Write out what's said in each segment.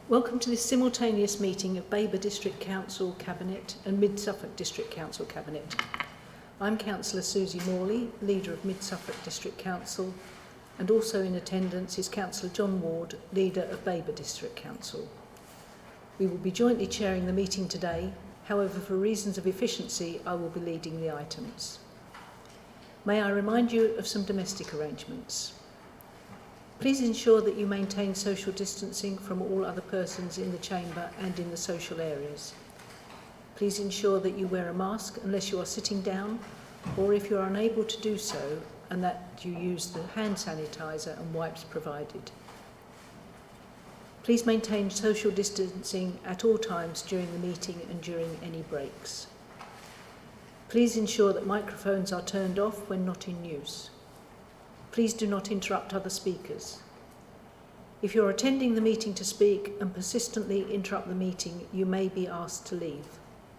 Welcome to this simultaneous meeting of Babergh District Council Cabinet and Mid-Suffolk District Council Cabinet. I'm Councillor Susie Morley, Leader of Mid-Suffolk District Council, and also in attendance is Councillor John Ward, Leader of Babergh District Council. We will be jointly chairing the meeting today, however for reasons of efficiency I will be leading the items. May I remind you of some domestic arrangements. Please ensure that you maintain social distancing from all other persons in the chamber and in the social areas. Please ensure that you wear a mask unless you are sitting down, or if you are unable to do so, and that you use the hand sanitizer and wipes provided. Please maintain social distancing at all times during the meeting and during any breaks. Please ensure that microphones are turned off when not in use. Please do not interrupt other speakers. If you're attending the meeting to speak and persistently interrupt the meeting, you may be asked to leave.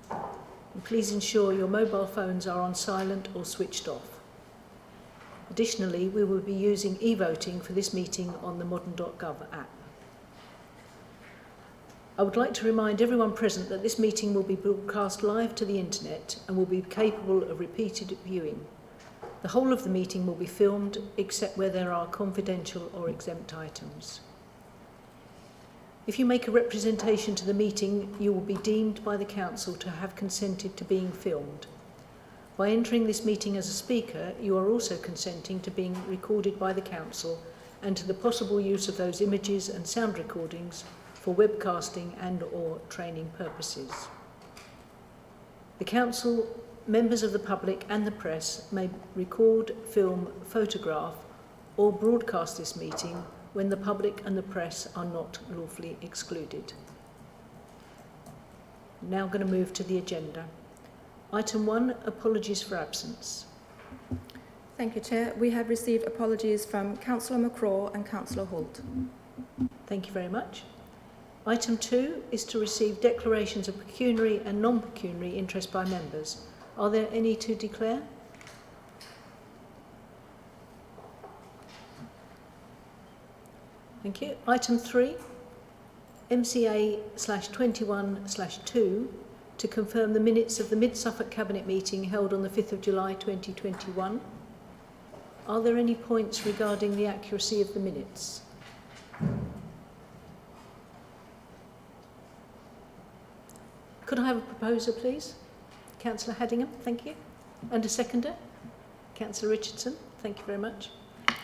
And please ensure your mobile phones are on silent or switched off. Additionally, we will be using e-voting for this meeting on the modern.gov app. I would like to remind everyone present that this meeting will be broadcast live to the internet and will be capable of repeated viewing. The whole of the meeting will be filmed, except where there are confidential or exempt items. If you make a representation to the meeting, you will be deemed by the Council to have consented to being filmed. By entering this meeting as a speaker, you are also consenting to being recorded by the Council and to the possible use of those images and sound recordings for webcasting and/or training purposes. The Council, members of the public and the press may record, film, photograph or broadcast this meeting when the public and the press are not lawfully excluded. Now I'm going to move to the agenda. Item 1, apologies for absence. Thank you, Chair. We have received apologies from Councillor McCraw and Councillor Holt. Thank you very much. Item 2 is to receive declarations of pecuniary and non-pecuniary interest by members. Are there any to declare? Thank you. Item 3, MCA/21/2 to confirm the minutes of the Mid-Suffolk Cabinet meeting held on the 5th of July 2021. Are there any points regarding the accuracy of the minutes? Could I have a proposer, please? Councillor Haddingham, thank you. And a seconder? Councillor Richardson, thank you very much.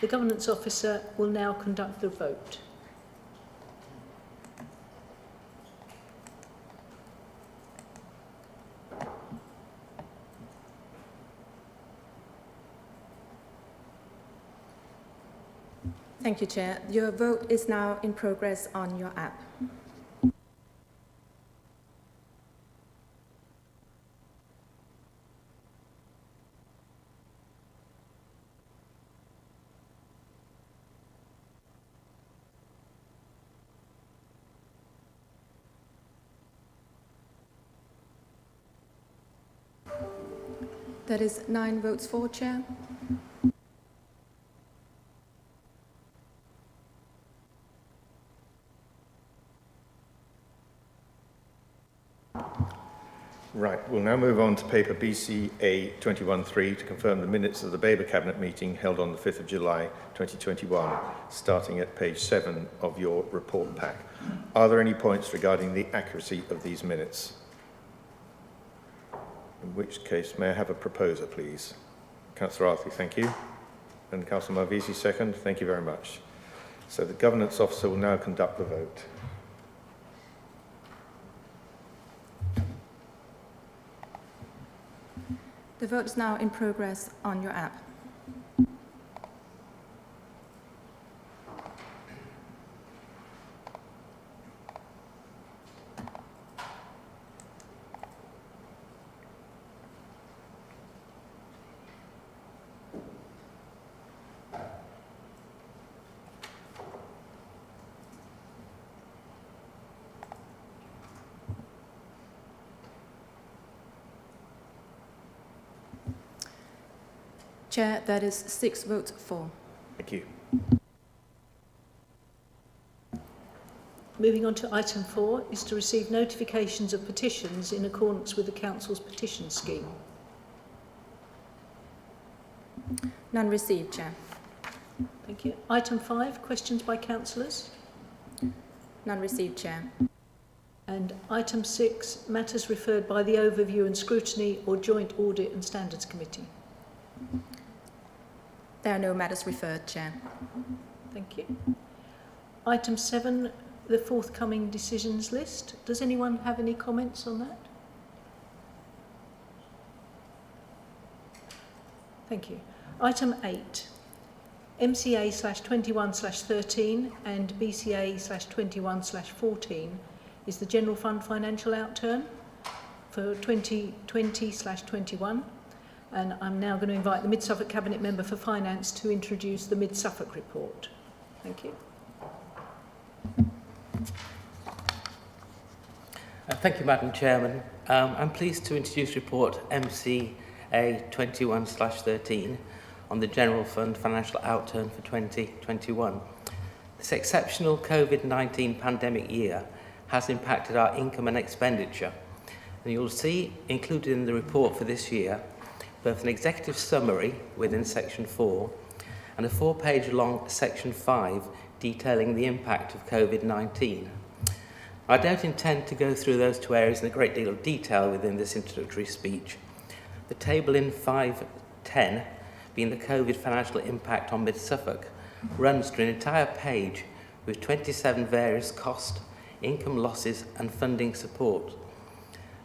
The Governance Officer will now conduct the vote. Thank you, Chair. Your vote is now in progress on your app. That is 9 votes for, Chair. Right, we'll now move on to paper BCA 21-3 to confirm the minutes of the Babergh Cabinet meeting held on the 5th of July 2021, starting at page 7 of your report pack. Are there any points regarding the accuracy of these minutes? In which case, may I have a proposer, please? Councillor Arthur, thank you. And Councillor Marvisi, second. Thank you very much. So the Governance Officer will now conduct the vote. The vote is now in progress on your app. Chair, that is 6 votes for. Thank you. Moving on to item 4 is to receive notifications of petitions in accordance with the Council's petition scheme. None received, Chair. Thank you. Item 5, questions by councillors. None received, Chair. And item 6, matters referred by the Overview and Scrutiny or Joint Audit and Standards Committee. There are no matters referred, Chair. Thank you. Item 7, the forthcoming decisions list. Does anyone have any comments on that? Thank you. Item 8, MCA/21/13 and BCA/21/14 is the General Fund Financial Outturn for 2020/21. And I'm now going to invite the Mid-Suffolk Cabinet Member for Finance to introduce the Mid-Suffolk report. Thank you. Thank you, Madam Chairman. I'm pleased to introduce report MCA 21/13 on the General Fund Financial Outturn for 2021. This exceptional COVID-19 pandemic year has impacted our income and expenditure, and you'll see included in the report for this year both an executive summary within section 4 and a 4-page long section 5 detailing the impact of COVID-19. I don't intend to go through those two areas in a great deal of detail within this introductory speech. The table in 5.10, being the COVID financial impact on Mid-Suffolk, runs through an entire page with 27 various cost, income losses and funding support.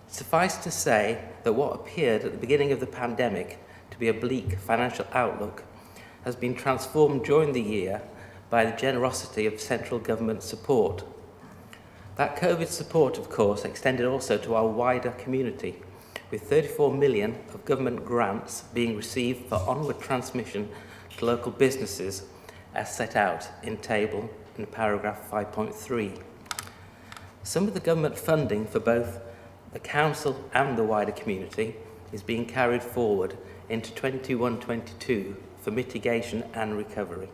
Suffice to say that what appeared at the beginning of the pandemic to be a bleak financial outlook has been transformed during the year by the generosity of central government support. That COVID support, of course, extended also to our wider community, with 34 million of government grants being received for onward transmission to local businesses, as set out in table in paragraph 5.3. Some of the government funding for both the council and the wider community is being carried forward into 21-22 for mitigation and recovery.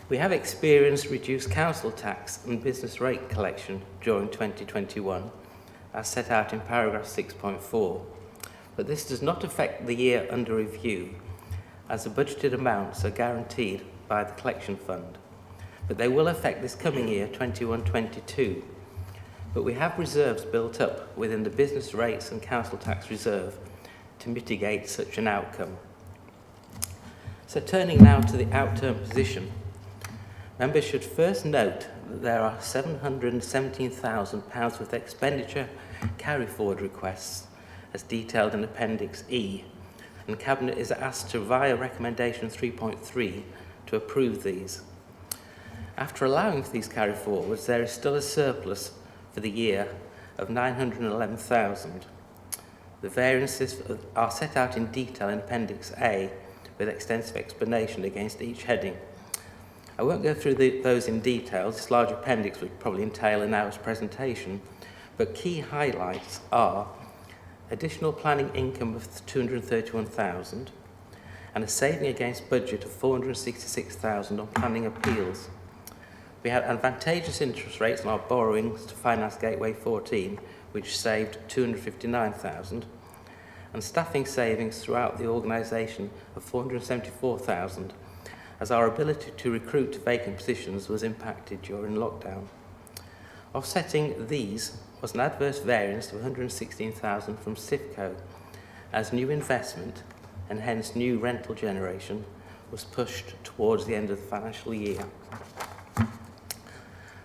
We have experienced reduced council tax and business rate collection during 2021, as set out in paragraph 6.4, but this does not affect the year under review, as the budgeted amounts are guaranteed by the collection fund, but they will affect this coming year, 21-22. But we have reserves built up within the business rates and council tax reserve to mitigate such an outcome. So turning now to the outturn position, members should first note that there are £717,000 worth of expenditure carry forward requests as detailed in Appendix E, and Cabinet is asked to, via recommendation 3.3, to approve these. After allowing for these carry forwards, there is still a surplus for the year of 911,000. The variances are set out in detail in Appendix A with extensive explanation against each heading. I won't go through those in detail. This large appendix would probably entail an hour's presentation, but key highlights are additional planning income of 231,000 and a saving against budget of 466,000 on planning appeals. We had advantageous interest rates on our borrowings to finance Gateway 14, which saved 259,000, and staffing savings throughout the organisation of 474,000, as our ability to recruit vacant positions was impacted during lockdown. Offsetting these was an adverse variance of 116,000 from SIFCO, as new investment and hence new rental generation was pushed towards the end of the financial year.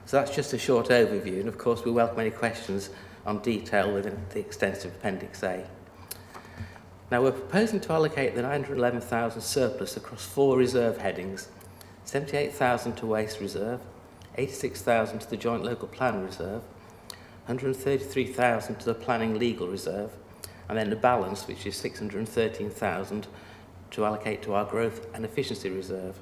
So that's just a short overview, and of course we welcome any questions on detail within the extensive Appendix A. Now we're proposing to allocate the 911,000 surplus across 4 reserve headings: 78,000 to Waste Reserve, 86,000 to the Joint Local Plan Reserve, 133,000 to the Planning Legal Reserve, and then the balance, which is 613,000, to allocate to our Growth and Efficiency Reserve.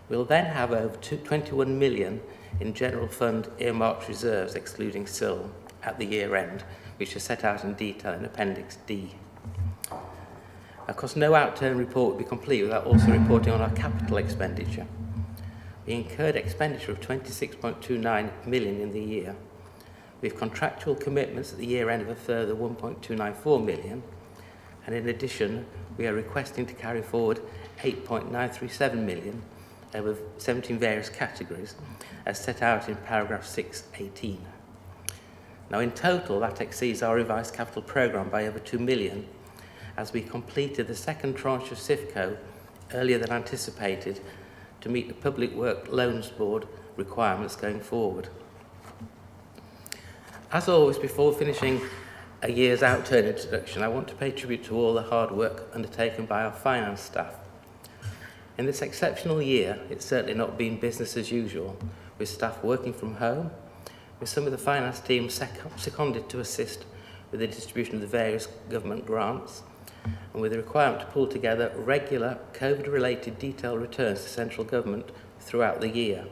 We'll then have over 21 million in General Fund earmarked reserves, excluding SIL, at the year end, which is set out in detail in Appendix D. Of course, no outturn report would be complete without also reporting on our capital expenditure. We incurred expenditure of 26.29 million in the year. We have contractual commitments at the year end of a further 1.294 million, and in addition, we are requesting to carry forward 8.937 million over 17 various categories, as set out in paragraph 6.18. Now, in total, that exceeds our revised capital programme by over 2 million, as we completed the second tranche of CIFCO earlier than anticipated to meet the Public Work Loans Board requirements going forward. As always, before finishing a year's Outturn introduction, I want to pay tribute to all the hard work undertaken by our finance staff. In this exceptional year, it's certainly not been business as usual, with staff working from home, with some of the finance team seconded to assist with the distribution of the various government grants, and with the requirement to pull together regular COVID-related detailed returns to central government throughout the year.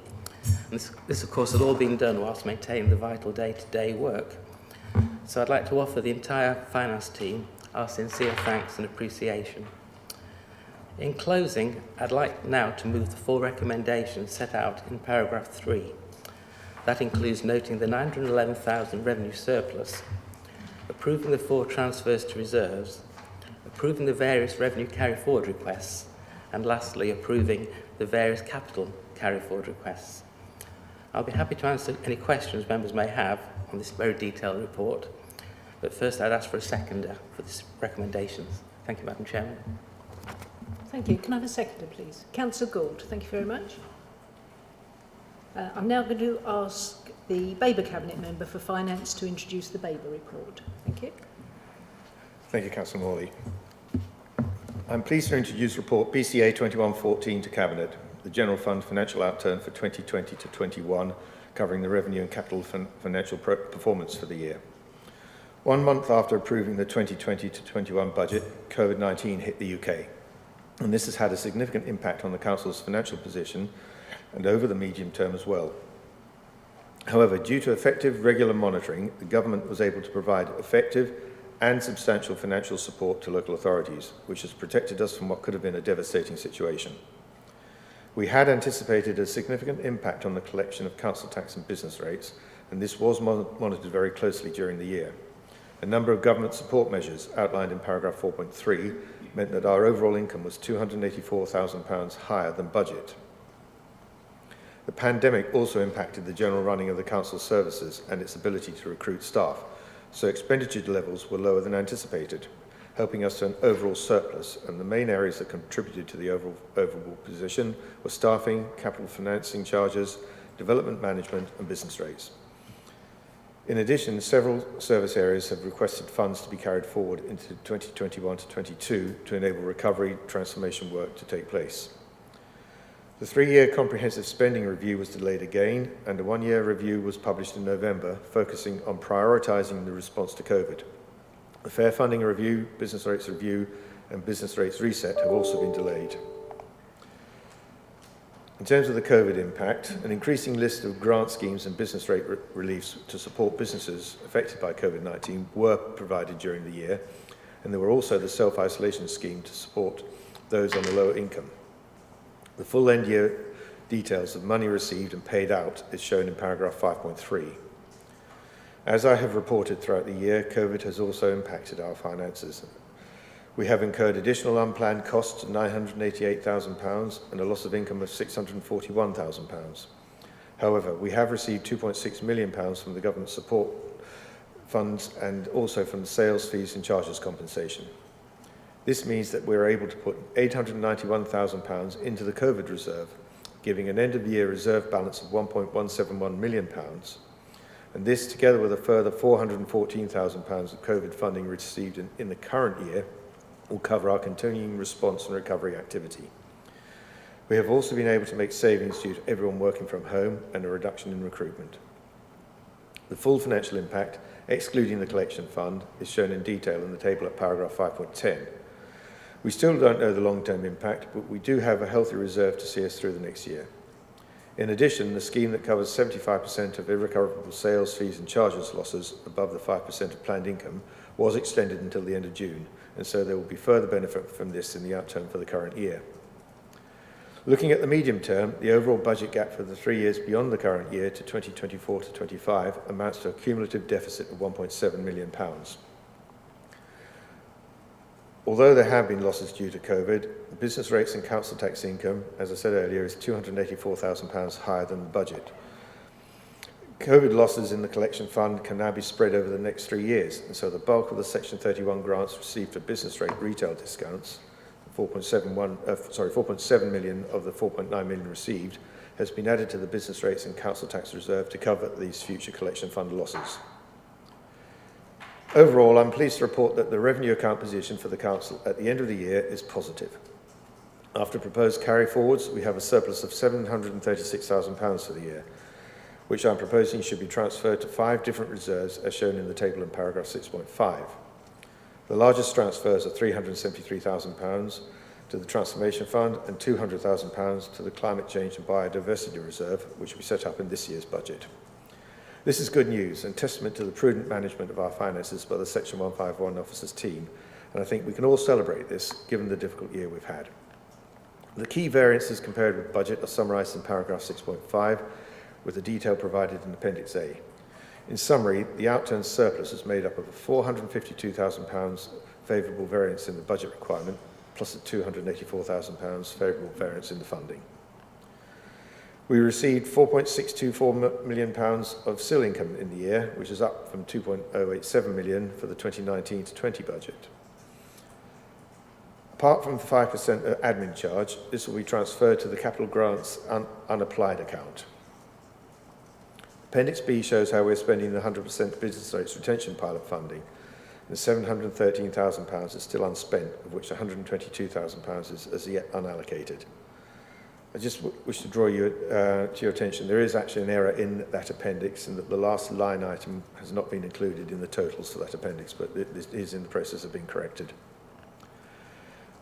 And this, of course, had all been done whilst maintaining the vital day-to-day work. So I'd like to offer the entire finance team our sincere thanks and appreciation. In closing, I'd like now to move the full recommendations set out in paragraph 3. That includes noting the 911,000 revenue surplus, approving the 4 transfers to reserves, approving the various revenue carry-forward requests, and lastly, approving the various capital carry-forward requests. I'll be happy to answer any questions members may have on this very detailed report, but first I'd ask for a seconder for these recommendations. Thank you, Madam Chairman. Thank you. Can I have a seconder, please? Councillor Gould, thank you very much. I'm now going to ask the Babergh Cabinet Member for Finance to introduce the Babergh report. Thank you. Thank you, Councillor Morley. I'm pleased to introduce report BCA 2114 to Cabinet, the General Fund Financial Outturn for 2020 to 21, covering the revenue and capital financial performance for the year. 1 month after approving the 2020 to 21 budget, COVID-19 hit the UK, and this has had a significant impact on the Council's financial position and over the medium term as well. However, due to effective regular monitoring, the Government was able to provide effective and substantial financial support to local authorities, which has protected us from what could have been a devastating situation. We had anticipated a significant impact on the collection of council tax and business rates, and this was monitored very closely during the year. A number of government support measures outlined in paragraph 4.3 meant that our overall income was £284,000 higher than budget. The pandemic also impacted the general running of the council services and its ability to recruit staff, so expenditure levels were lower than anticipated, helping us to an overall surplus, and the main areas that contributed to the overall position were staffing, capital financing charges, development management and business rates. In addition, several service areas have requested funds to be carried forward into 2021 to 22 to enable recovery transformation work to take place. The 3-year comprehensive spending review was delayed again, and a 1-year review was published in November, focusing on prioritising the response to COVID. The Fair Funding Review, Business Rates Review and Business Rates Reset have also been delayed. In terms of the COVID impact, an increasing list of grant schemes and business rate reliefs to support businesses affected by COVID-19 were provided during the year, and there were also the self-isolation scheme to support those on a lower income. The full end-year details of money received and paid out is shown in paragraph 5.3. As I have reported throughout the year, COVID has also impacted our finances. We have incurred additional unplanned costs of £988,000 and a loss of income of £641,000. However, we have received £2.6 million from the government support funds and also from the sales fees and charges compensation. This means that we're able to put £891,000 into the COVID reserve, giving an end-of-year reserve balance of £1.171 million. And this, together with a further £414,000 of COVID funding received in the current year, will cover our continuing response and recovery activity. We have also been able to make savings due to everyone working from home and a reduction in recruitment. The full financial impact, excluding the collection fund, is shown in detail in the table at paragraph 5.10. We still don't know the long-term impact, but we do have a healthy reserve to see us through the next year. In addition, the scheme that covers 75% of irrecoverable sales fees and charges losses above the 5% of planned income was extended until the end of June, and so there will be further benefit from this in the outturn for the current year. Looking at the medium term, the overall budget gap for the 3 years beyond the current year to 2024 to 25 amounts to a cumulative deficit of £1.7 million. Although there have been losses due to COVID, the business rates and council tax income, as I said earlier, is £284,000 higher than the budget. COVID losses in the collection fund can now be spread over the next 3 years, and so the bulk of the Section 31 grants received for business rate retail discounts, 4.7 million of the 4.9 million received, has been added to the business rates and council tax reserve to cover these future collection fund losses. Overall, I'm pleased to report that the revenue account position for the council at the end of the year is positive. After proposed carry forwards, we have a surplus of £736,000 for the year, which I'm proposing should be transferred to 5 different reserves as shown in the table in paragraph 6.5. The largest transfers are £373,000 to the Transformation Fund and £200,000 to the Climate Change and Biodiversity Reserve, which we set up in this year's budget. This is good news and testament to the prudent management of our finances by the Section 151 officers team, and I think we can all celebrate this given the difficult year we've had. The key variances compared with budget are summarised in paragraph 6.5, with the detail provided in Appendix A. In summary, the Outturn surplus is made up of a £452,000 favourable variance in the budget requirement, plus a £284,000 favourable variance in the funding. We received £4.624 million of CIL income in the year, which is up from £2.087 million for the 2019 to 20 budget. Apart from the 5% admin charge, this will be transferred to the capital grants unapplied account. Appendix B shows how we're spending the 100% business rates retention pilot funding, and £713,000 is still unspent, of which £122,000 is as yet unallocated. I just wish to draw you to your attention. There is actually an error in that appendix, and that the last line item has not been included in the totals for that appendix, but it is in the process of being corrected.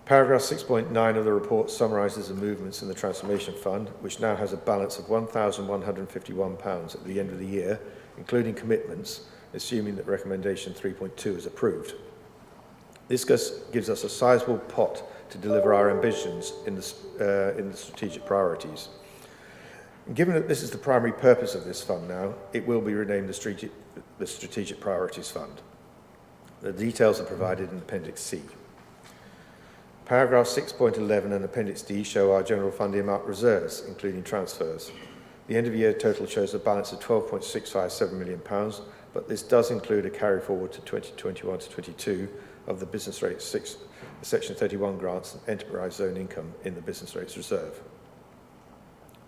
Paragraph 6.9 of the report summarises the movements in the Transformation Fund, which now has a balance of £1,151 at the end of the year, including commitments, assuming that recommendation 3.2 is approved. This gives us a sizable pot to deliver our ambitions in the strategic priorities. And given that this is the primary purpose of this fund now, it will be renamed the Strategic Priorities Fund. The details are provided in Appendix C. Paragraph 6.11 and Appendix D show our general fund earmarked reserves, including transfers. The end of year total shows a balance of £12.657 million, but this does include a carry forward to 2021 to 22 of the business rate 6, Section 31 grants and enterprise zone income in the business rates reserve.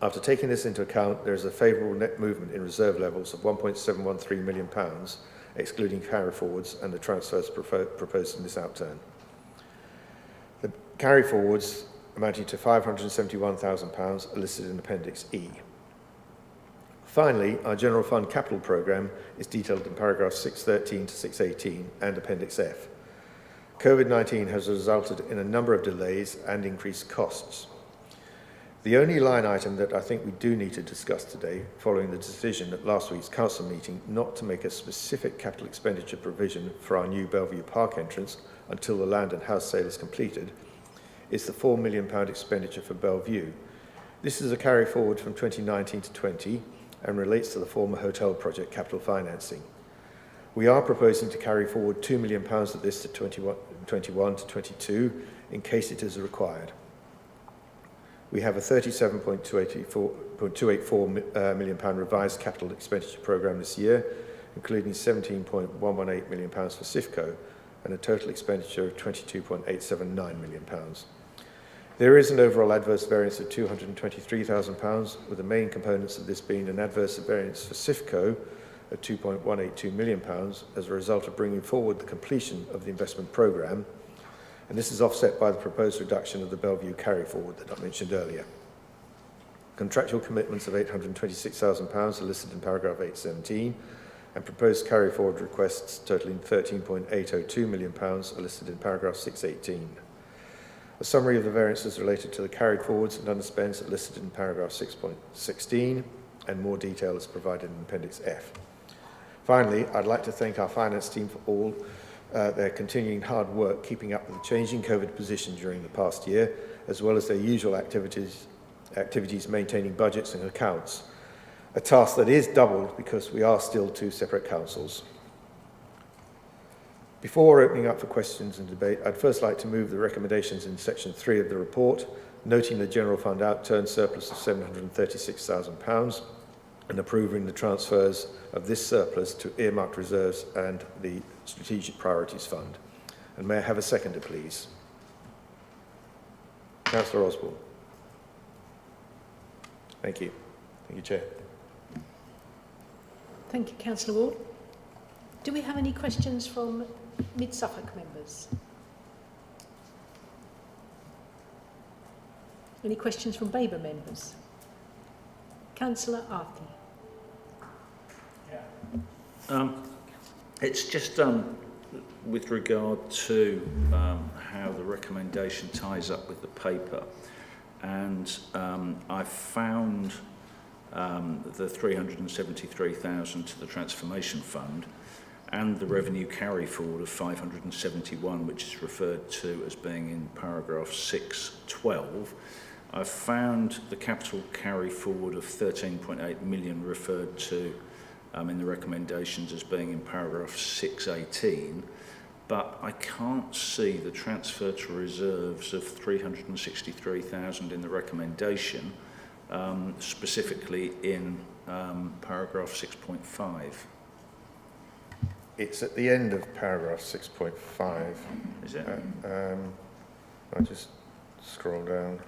After taking this into account, there is a favourable net movement in reserve levels of £1.713 million, excluding carry forwards and the transfers proposed in this outturn. The carry forwards amounting to £571,000 are listed in Appendix E. Finally, our General Fund Capital Programme is detailed in paragraphs 613 to 618 and Appendix F. COVID-19 has resulted in a number of delays and increased costs. The only line item that I think we do need to discuss today, following the decision at last week's council meeting not to make a specific capital expenditure provision for our new Bellevue Park entrance until the land and house sale is completed, is the £4 million expenditure for Bellevue. This is a carry forward from 2019 to 20 and relates to the former hotel project capital financing. We are proposing to carry forward £2 million of this to 21 to 22 in case it is required. We have a £37.284 million revised capital expenditure programme this year, including £17.118 million for SIFCO and a total expenditure of £22.879 million. There is an overall adverse variance of £223,000, with the main components of this being an adverse variance for SIFCO of £2.182 million as a result of bringing forward the completion of the investment programme, and this is offset by the proposed reduction of the Bellevue carry forward that I mentioned earlier. Contractual commitments of £826,000 are listed in paragraph 817, and proposed carry forward requests totalling £13.802 million are listed in paragraph 618. A summary of the variances related to the carried forwards and underspends are listed in paragraph 6.16, and more detail is provided in Appendix F. Finally, I'd like to thank our finance team for all their continuing hard work keeping up with the changing COVID position during the past year, as well as their usual activities activities maintaining budgets and accounts, a task that is doubled because we are still two separate councils. Before opening up for questions and debate, I'd first like to move the recommendations in section 3 of the report, noting the general fund outturn surplus of £736,000 and approving the transfers of this surplus to earmarked reserves and the Strategic Priorities Fund. And may I have a seconder, please? Councillor Osborne. Thank you. Thank you, Chair. Thank you, Councillor Ward. Do we have any questions from Mid-Suffolk members? Any questions from Babergh members? Councillor Arthey. It's just with regard to how the recommendation ties up with the paper, and I found the 373,000 to the Transformation Fund and the revenue carry forward of 571, which is referred to as being in paragraph 6.12. I've found the capital carry forward of 13.8 million referred to in the recommendations as being in paragraph 6.18, but I can't see the transfer to reserves of 363,000 in the recommendation, specifically in paragraph 6.5. It's at the end of paragraph 6.5. Is it? I'll just scroll down.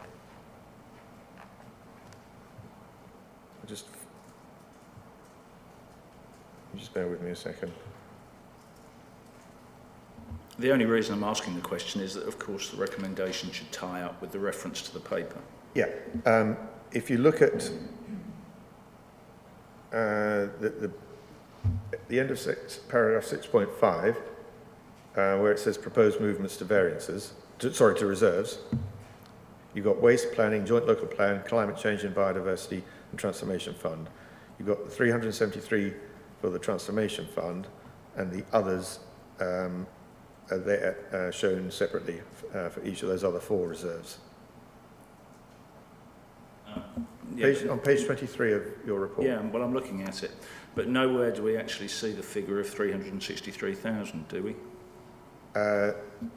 Just bear with me a second. The only reason I'm asking the question is that, of course, the recommendation should tie up with the reference to the paper. Yeah. If you look at the end of paragraph 6.5, where it says proposed movements to variances, to reserves, you've got waste planning, joint local plan, climate change and biodiversity and transformation fund. You've got the 373 for the transformation fund, and the others are there, shown separately for each of those other 4 reserves. On page 23 of your report. Yeah, well, I'm looking at it, but nowhere do we actually see the figure of 363,000, do we?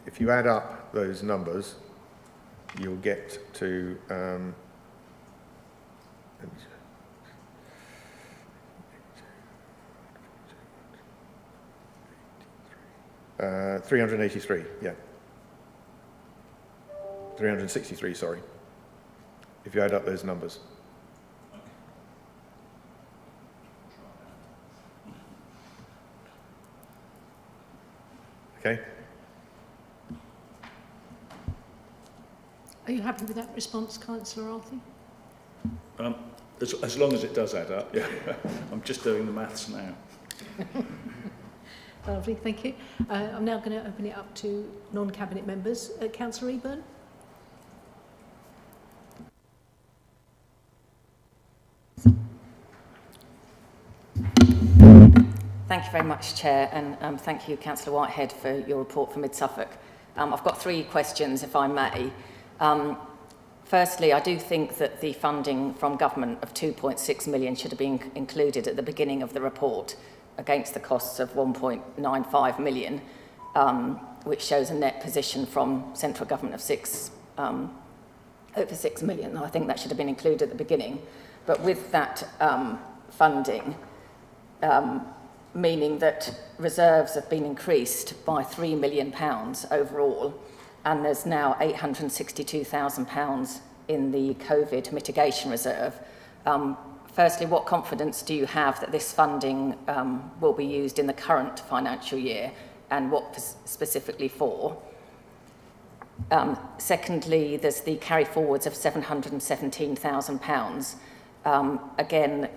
If you add up those numbers, you'll get to 383, yeah. 363, sorry. If you add up those numbers. Okay. Are you happy with that response, Councillor Arthey? As long as it does add up, yeah. I'm just doing the maths now. Lovely, thank you. I'm now going to open it up to non-cabinet members. Councillor Eburn? Thank you very much, Chair, and thank you, Councillor Whitehead, for your report for Mid-Suffolk. I've got 3 questions, if I may. Firstly, I do think that the funding from government of 2.6 million should have been included at the beginning of the report against the costs of 1.95 million, which shows a net position from central government of over 6 million. I think that should have been included at the beginning. But with that funding, meaning that reserves have been increased by £3 million overall, and there's now £862,000 in the COVID mitigation reserve. Firstly, what confidence do you have that this funding will be used in the current financial year, and what specifically for? Secondly, there's the carry forwards of £717,000. Again,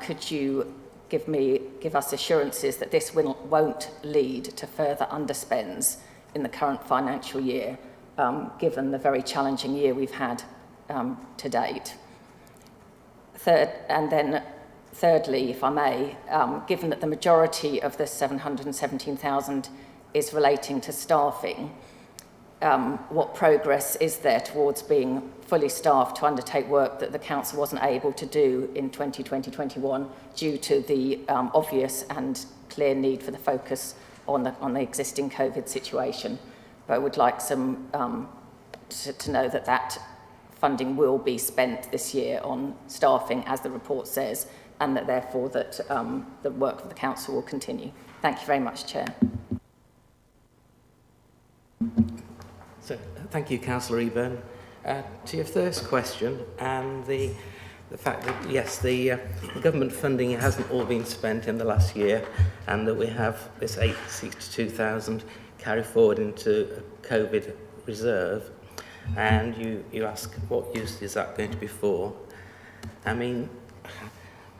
could you give us assurances that this won't lead to further underspends in the current financial year, given the very challenging year we've had to date? Thirdly, if I may, given that the majority of the 717,000 is relating to staffing, what progress is there towards being fully staffed to undertake work that the council wasn't able to do in 2020-21 due to the obvious and clear need for the focus on the existing COVID situation. But I would like some to know that that funding will be spent this year on staffing, as the report says, and that therefore that the work of the council will continue. Thank you very much, Chair. So, thank you, Councillor Eburn. To your first question, and the fact that, yes, the government funding hasn't all been spent in the last year, and that we have this 862,000 carry forward into a COVID reserve, and you ask what use is that going to be for? I mean,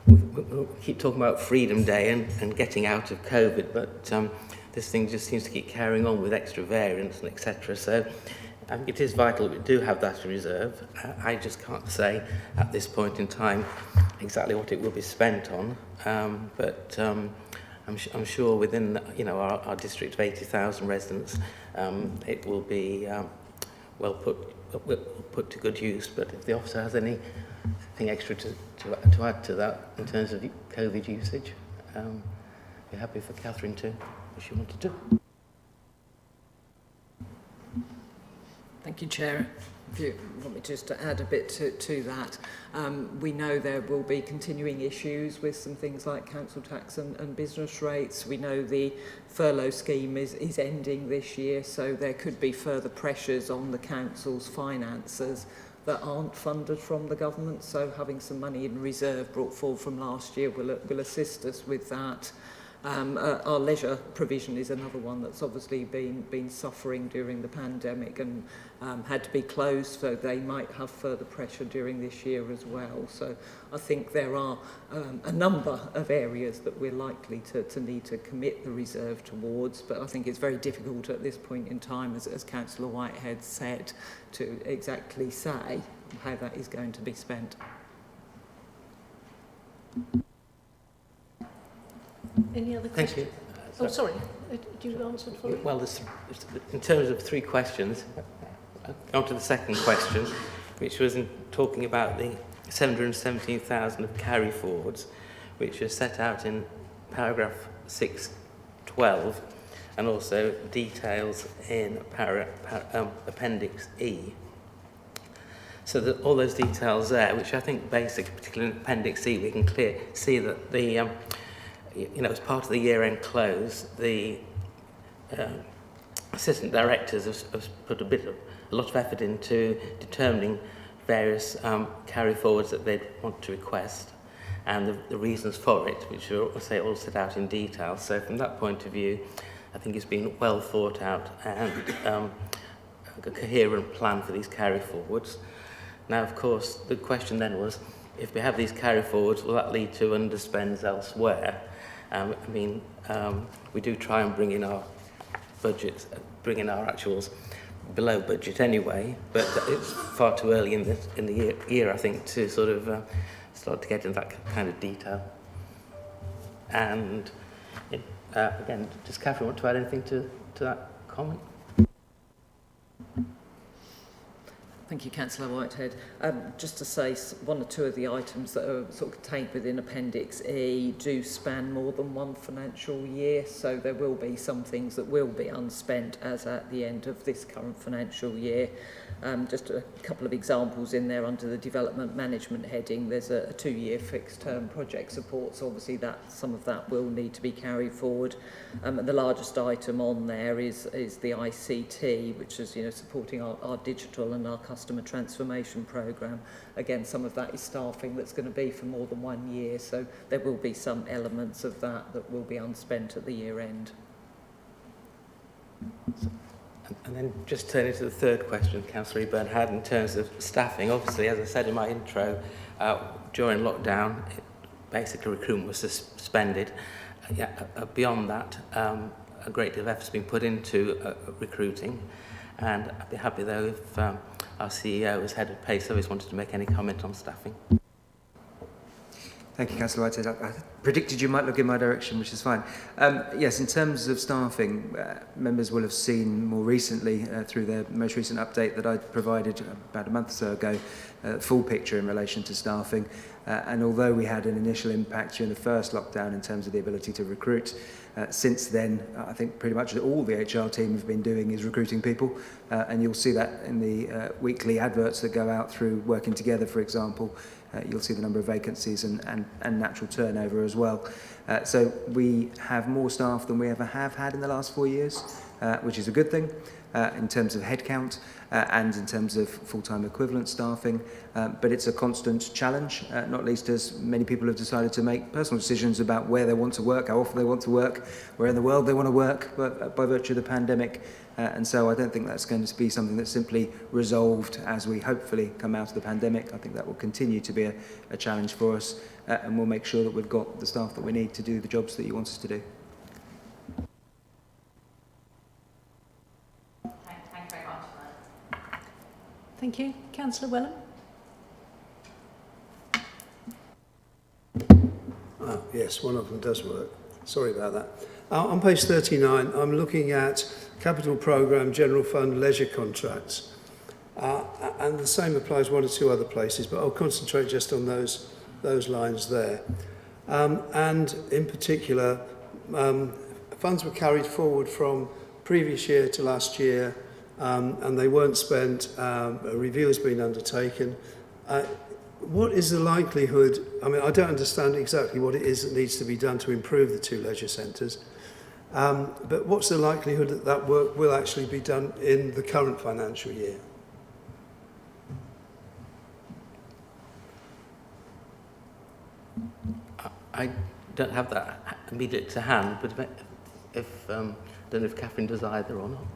we keep talking about Freedom Day and getting out of COVID, but this thing just seems to keep carrying on with extra variants and etc. So it is vital that we do have that in reserve. I just can't say at this point in time exactly what it will be spent on, but I'm sure within our district of 80,000 residents, it will be well put to good use. But if the officer has anything extra to add to that in terms of COVID usage, I'd be happy for Catherine to, if she wanted to. Thank you, Chair. If you want me just to add a bit to that, we know there will be continuing issues with some things like council tax and business rates. We know the furlough scheme is ending this year, so there could be further pressures on the council's finances that aren't funded from the government. So having some money in reserve brought forward from last year will assist us with that. Our leisure provision is another one that's obviously been suffering during the pandemic and had to be closed, so they might have further pressure during this year as well. So I think there are a number of areas that we're likely to need to commit the reserve towards, but I think it's very difficult at this point in time, as Councillor Whitehead said, to exactly say how that is going to be spent. Any other Thank questions? you. Oh, sorry. Did you answer for me? Well, in terms of 3 questions, on to the second question, which was in talking about the 717,000 of carry forwards, which are set out in paragraph 612, and also details in appendix E. So that all those details there, which I think basic, particularly in appendix E, we can see that the as part of the year-end close, the assistant directors have put a lot of effort into determining various carry forwards that they'd want to request, and the reasons for it, which are all set out in detail. So from that point of view, I think it's been well thought out and a coherent plan for these carry forwards. Now, of course, the question then was, if we have these carry forwards, will that lead to underspends elsewhere? We do try and bring in our budgets, bring in our actuals below budget anyway, but it's far too early in the year, I think, to sort of start to get into that kind of detail. And again, does Catherine want to add anything to that comment? Thank you, Councillor Whitehead. Just to say, 1 or 2 of the items that are sort of contained within Appendix E do span more than one financial year, so there will be some things that will be unspent as at the end of this current financial year. Just a couple of examples in there under the development management heading. There's a 2-year fixed term project support, so obviously some of that will need to be carried forward. And the largest item on there is the ICT, which is supporting our digital and our customer transformation programme. Again, some of that is staffing that's going to be for more than 1 year, so there will be some elements of that will be unspent at the year end. And then just turning to the third question Councillor Eburn had in terms of staffing. Obviously, as I said in my intro, during lockdown, basically recruitment was suspended. Beyond that, a great deal of effort has been put into recruiting, and I'd be happy though if our CEO, as head of pay service, wanted to make any comment on staffing. Thank you, Councillor Whitehead. I predicted you might look in my direction, which is fine. Yes, in terms of staffing, members will have seen more recently through their most recent update that I provided about a month or so ago, full picture in relation to staffing. And although we had an initial impact during the first lockdown in terms of the ability to recruit, since then, I think pretty much all the HR team have been doing is recruiting people. And you'll see that in the weekly adverts that go out through Working Together, for example. You'll see the number of vacancies and natural turnover as well. So we have more staff than we ever have had in the last 4 years, which is a good thing in terms of headcount and in terms of full-time equivalent staffing. But it's a constant challenge, not least as many people have decided to make personal decisions about where they want to work, how often they want to work, where in the world they want to work by virtue of the pandemic. And so I don't think that's going to be something that's simply resolved as we hopefully come out of the pandemic. I think that will continue to be a challenge for us, and we'll make sure that we've got the staff that we need to do the jobs that you want us to do. Thank you very much. Thank you. Councillor Wellham? Yes, one of them does work. Sorry about that. On page 39, I'm looking at Capital Programme, General Fund, Leisure Contracts. And the same applies one or two other places, but I'll concentrate just on those lines there. And in particular, funds were carried forward from previous year to last year, and they weren't spent. A review has been undertaken. What is the likelihood? I mean, I don't understand exactly what it is that needs to be done to improve the two leisure centres. But what's the likelihood that that work will actually be done in the current financial year? I don't have that immediate to hand, but if I don't know if Catherine does either or not.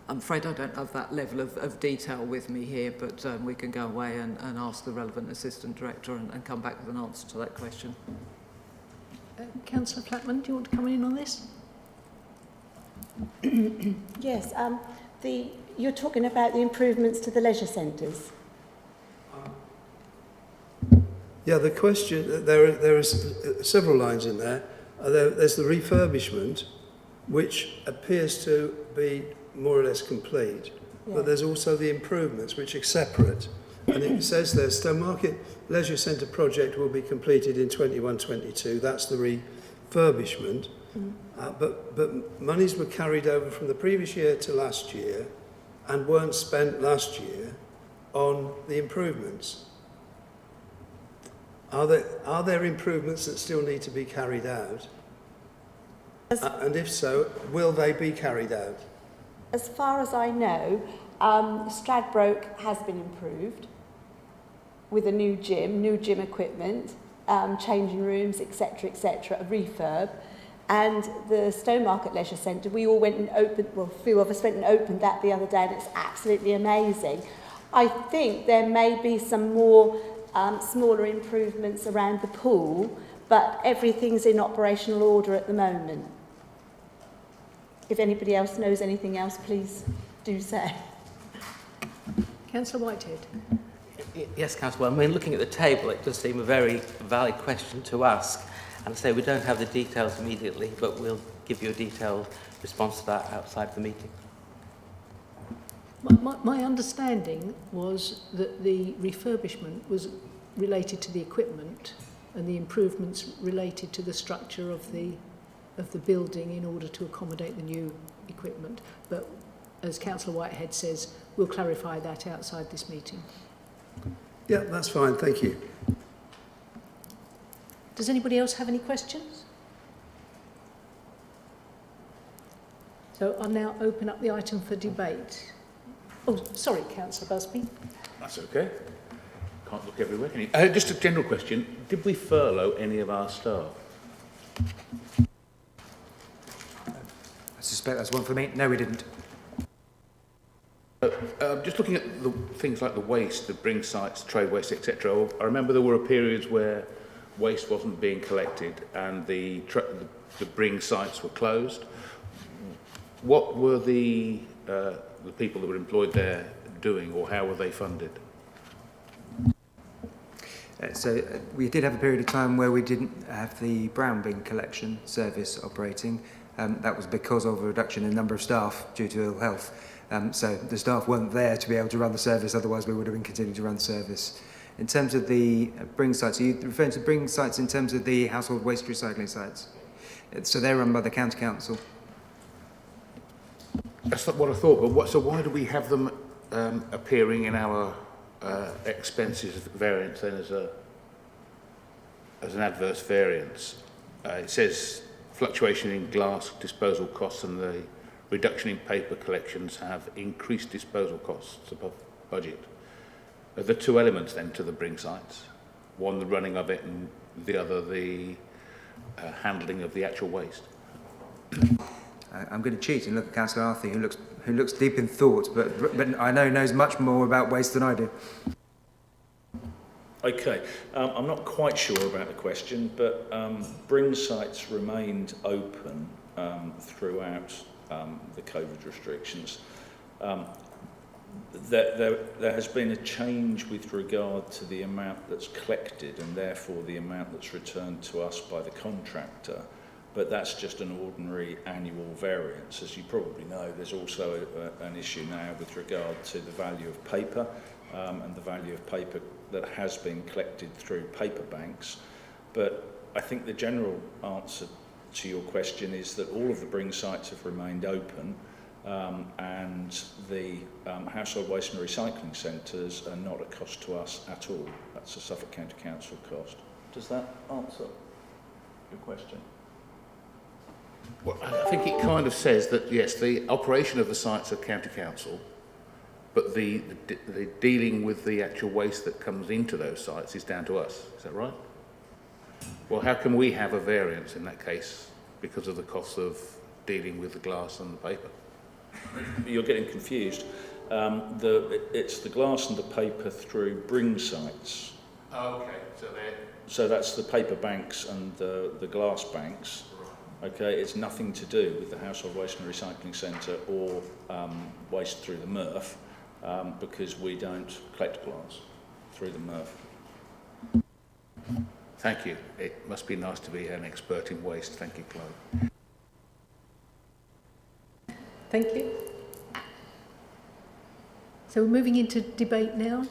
I'm afraid I don't have that level of detail with me here, but we can go away and ask the relevant Assistant Director and come back with an answer to that question. Councillor Flatman, do you want to come in on this? Yes, you're talking about the improvements to the leisure centres. Yeah, the question, there are several lines in there. There's the refurbishment, which appears to be more or less complete. Yeah. But there's also the improvements, which are separate. And it says there, Stowmarket Leisure Centre project will be completed in 21-22. That's the refurbishment. But monies were carried over from the previous year to last year and weren't spent last year on the improvements. Are there improvements that still need to be carried out? And if so, will they be carried out? As far as I know, Stradbroke has been improved with a new gym equipment, changing rooms, etc., a refurb. And the Stowmarket Leisure Centre, we all went and opened, well, a few of us went and opened that the other day, and it's absolutely amazing. I think there may be some more smaller improvements around the pool, but everything's in operational order at the moment. If anybody else knows anything else, please do say. Councillor Whitehead. Yes, Councillor. I mean, looking at the table, it does seem a very valid question to ask. And say we don't have the details immediately, but we'll give you a detailed response to that outside the meeting. My understanding was that the refurbishment was related to the equipment and the improvements related to the structure of the building in order to accommodate the new equipment. But as Councillor Whitehead says, we'll clarify that outside this meeting. Yeah, that's fine. Thank you. Does anybody else have any questions? So I'll now open up the item for debate. Oh, sorry, Councillor Busby. That's okay. Can't look everywhere, can you? Just a general question. Did we furlough any of our staff? I suspect that's one for me. No, we didn't. Just looking at the things like the waste, the bring sites, trade waste, etc. I remember there were periods where waste wasn't being collected and the bring sites were closed. What were the people that were employed there doing, or how were they funded? We did have a period of time where we didn't have the brown bin collection service operating. That was because of a reduction in number of staff due to ill health. So the staff weren't there to be able to run the service, otherwise we would have been continuing to run the service. In terms of the bring sites, are you referring to bring sites in terms of the household waste recycling sites? So they're run by the county council. That's not what I thought, but so why do we have them appearing in our expenses variance then as an adverse variance? It says fluctuation in glass disposal costs and the reduction in paper collections have increased disposal costs above budget. Are there two elements then to the bring sites? One, the running of it, and the other, the handling of the actual waste? I'm going to cheat and look at Councillor Arthur, who looks deep in thought, but I know knows much more about waste than I do. Okay, I'm not quite sure about the question, but bring sites remained open throughout the COVID restrictions. There has been a change with regard to the amount that's collected and therefore the amount that's returned to us by the contractor, but that's just an ordinary annual variance. As you probably know, there's also an issue now with regard to the value of paper and the value of paper that has been collected through paper banks. But I think the general answer to your question is that all of the bring sites have remained open, and the household waste and recycling centres are not a cost to us at all. That's a Suffolk County Council cost. Does that answer your question? Well, I think it kind of says that, yes, the operation of the sites are county council, but the dealing with the actual waste that comes into those sites is down to us. Is that right? Well, how can we have a variance in that case because of the cost of dealing with the glass and the paper? You're getting confused. It's the glass and the paper through bring sites. Oh, okay. So that's the paper banks and the glass banks. Okay, it's nothing to do with the household waste and recycling centre or waste through the MRF, because we don't collect glass through the MRF. Thank you. It must be nice to be an expert in waste. Thank you, Chloe. Thank you. So we're moving into debate now.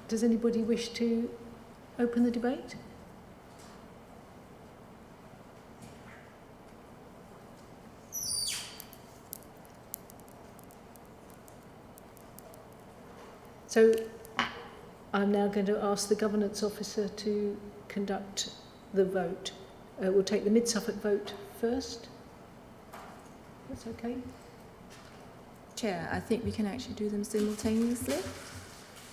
Does anybody wish to open the debate? So I'm now going to ask the Governance Officer to conduct the vote. We'll take the Mid-Suffolk vote first. That's okay. Chair, I think we can actually do them simultaneously.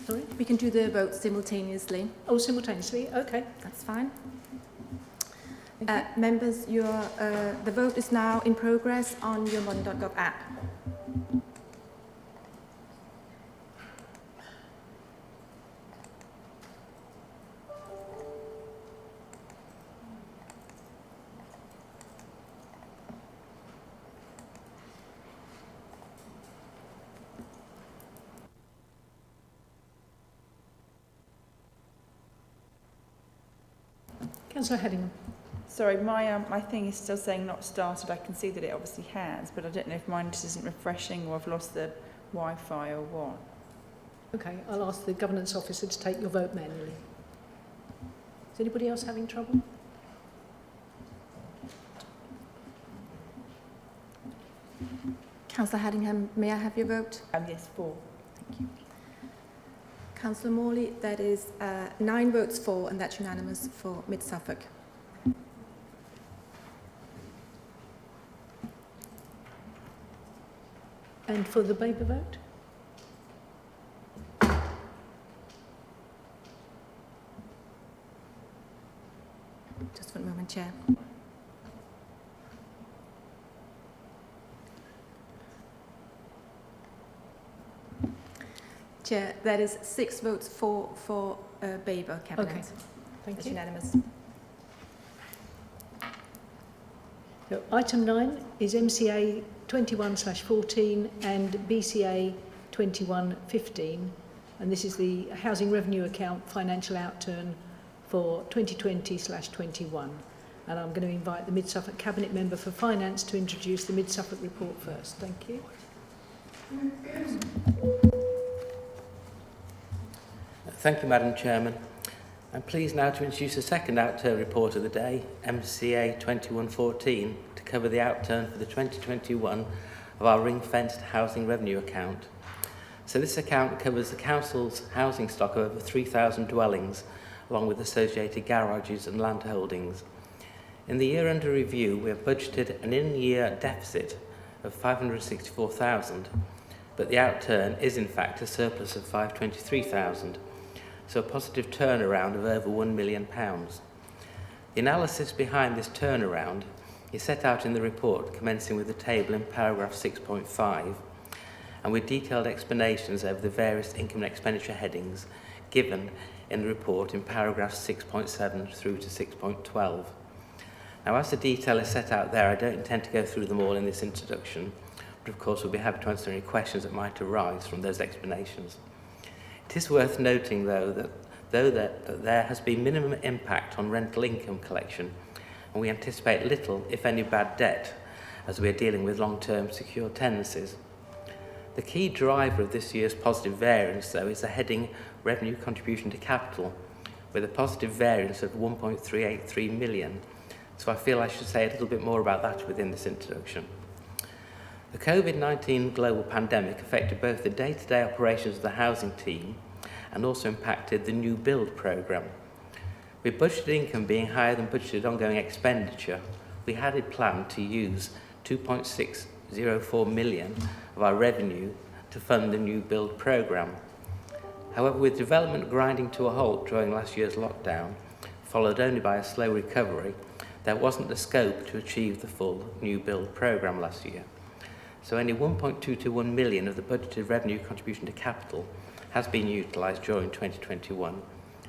Sorry? We can do the vote simultaneously. Oh, simultaneously? Okay. That's fine. Thank you. Members, the vote is now in progress on your modern.gov app. Councillor Headingham. Sorry, my thing is still saying not started. I can see that it obviously has, but I don't know if mine just isn't refreshing or I've lost the Wi-Fi or what. Okay, I'll ask the Governance Officer to take your vote manually. Is anybody else having trouble? Councillor Haddingham, may I have your vote? Yes, 4. Thank you. Councillor Morley, that is 9 votes for, and that's unanimous for Mid-Suffolk. And for the Babergh vote? Just for a moment, Chair. Chair, that is 6 votes for Babergh Cabinet. Okay, thank That's you. unanimous. So item 9 is MCA 21/14 and BCA 21/15. and this is the Housing Revenue Account Financial Outturn for 2020/21. And I'm going to invite the Mid-Suffolk Cabinet Member for Finance to introduce the Mid-Suffolk report first. Thank you. Thank you, Madam Chairman. I'm pleased now to introduce the second Outturn report of the day, MCA 2114, to cover the Outturn for the 2021 of our ring-fenced housing revenue account. So this account covers the Council's housing stock of over 3,000 dwellings, along with associated garages and land holdings. In the year under review, we have budgeted an in-year deficit of 564,000, but the Outturn is in fact a surplus of 523,000. So a positive turnaround of over £1 million. The analysis behind this turnaround is set out in the report, commencing with the table in paragraph 6.5, and with detailed explanations over the various income and expenditure headings given in the report in paragraphs 6.7 through to 6.12. Now, as the detail is set out there, I don't intend to go through them all in this introduction, but of course we'll be happy to answer any questions that might arise from those explanations. It is worth noting, though, that there has been minimum impact on rental income collection, and we anticipate little, if any, bad debt, as we are dealing with long-term secure tenancies. The key driver of this year's positive variance, though, is the heading Revenue Contribution to Capital, with a positive variance of 1.383 million. So I feel I should say a little bit more about that within this introduction. The COVID-19 global pandemic affected both the day-to-day operations of the housing team and also impacted the new build programme. With budgeted income being higher than budgeted ongoing expenditure, we had planned to use 2.604 million of our revenue to fund the new build programme. However, with development grinding to a halt during last year's lockdown, followed only by a slow recovery, there wasn't the scope to achieve the full new build programme last year. So only 1.221 million of the budgeted revenue contribution to capital has been utilised during 2021,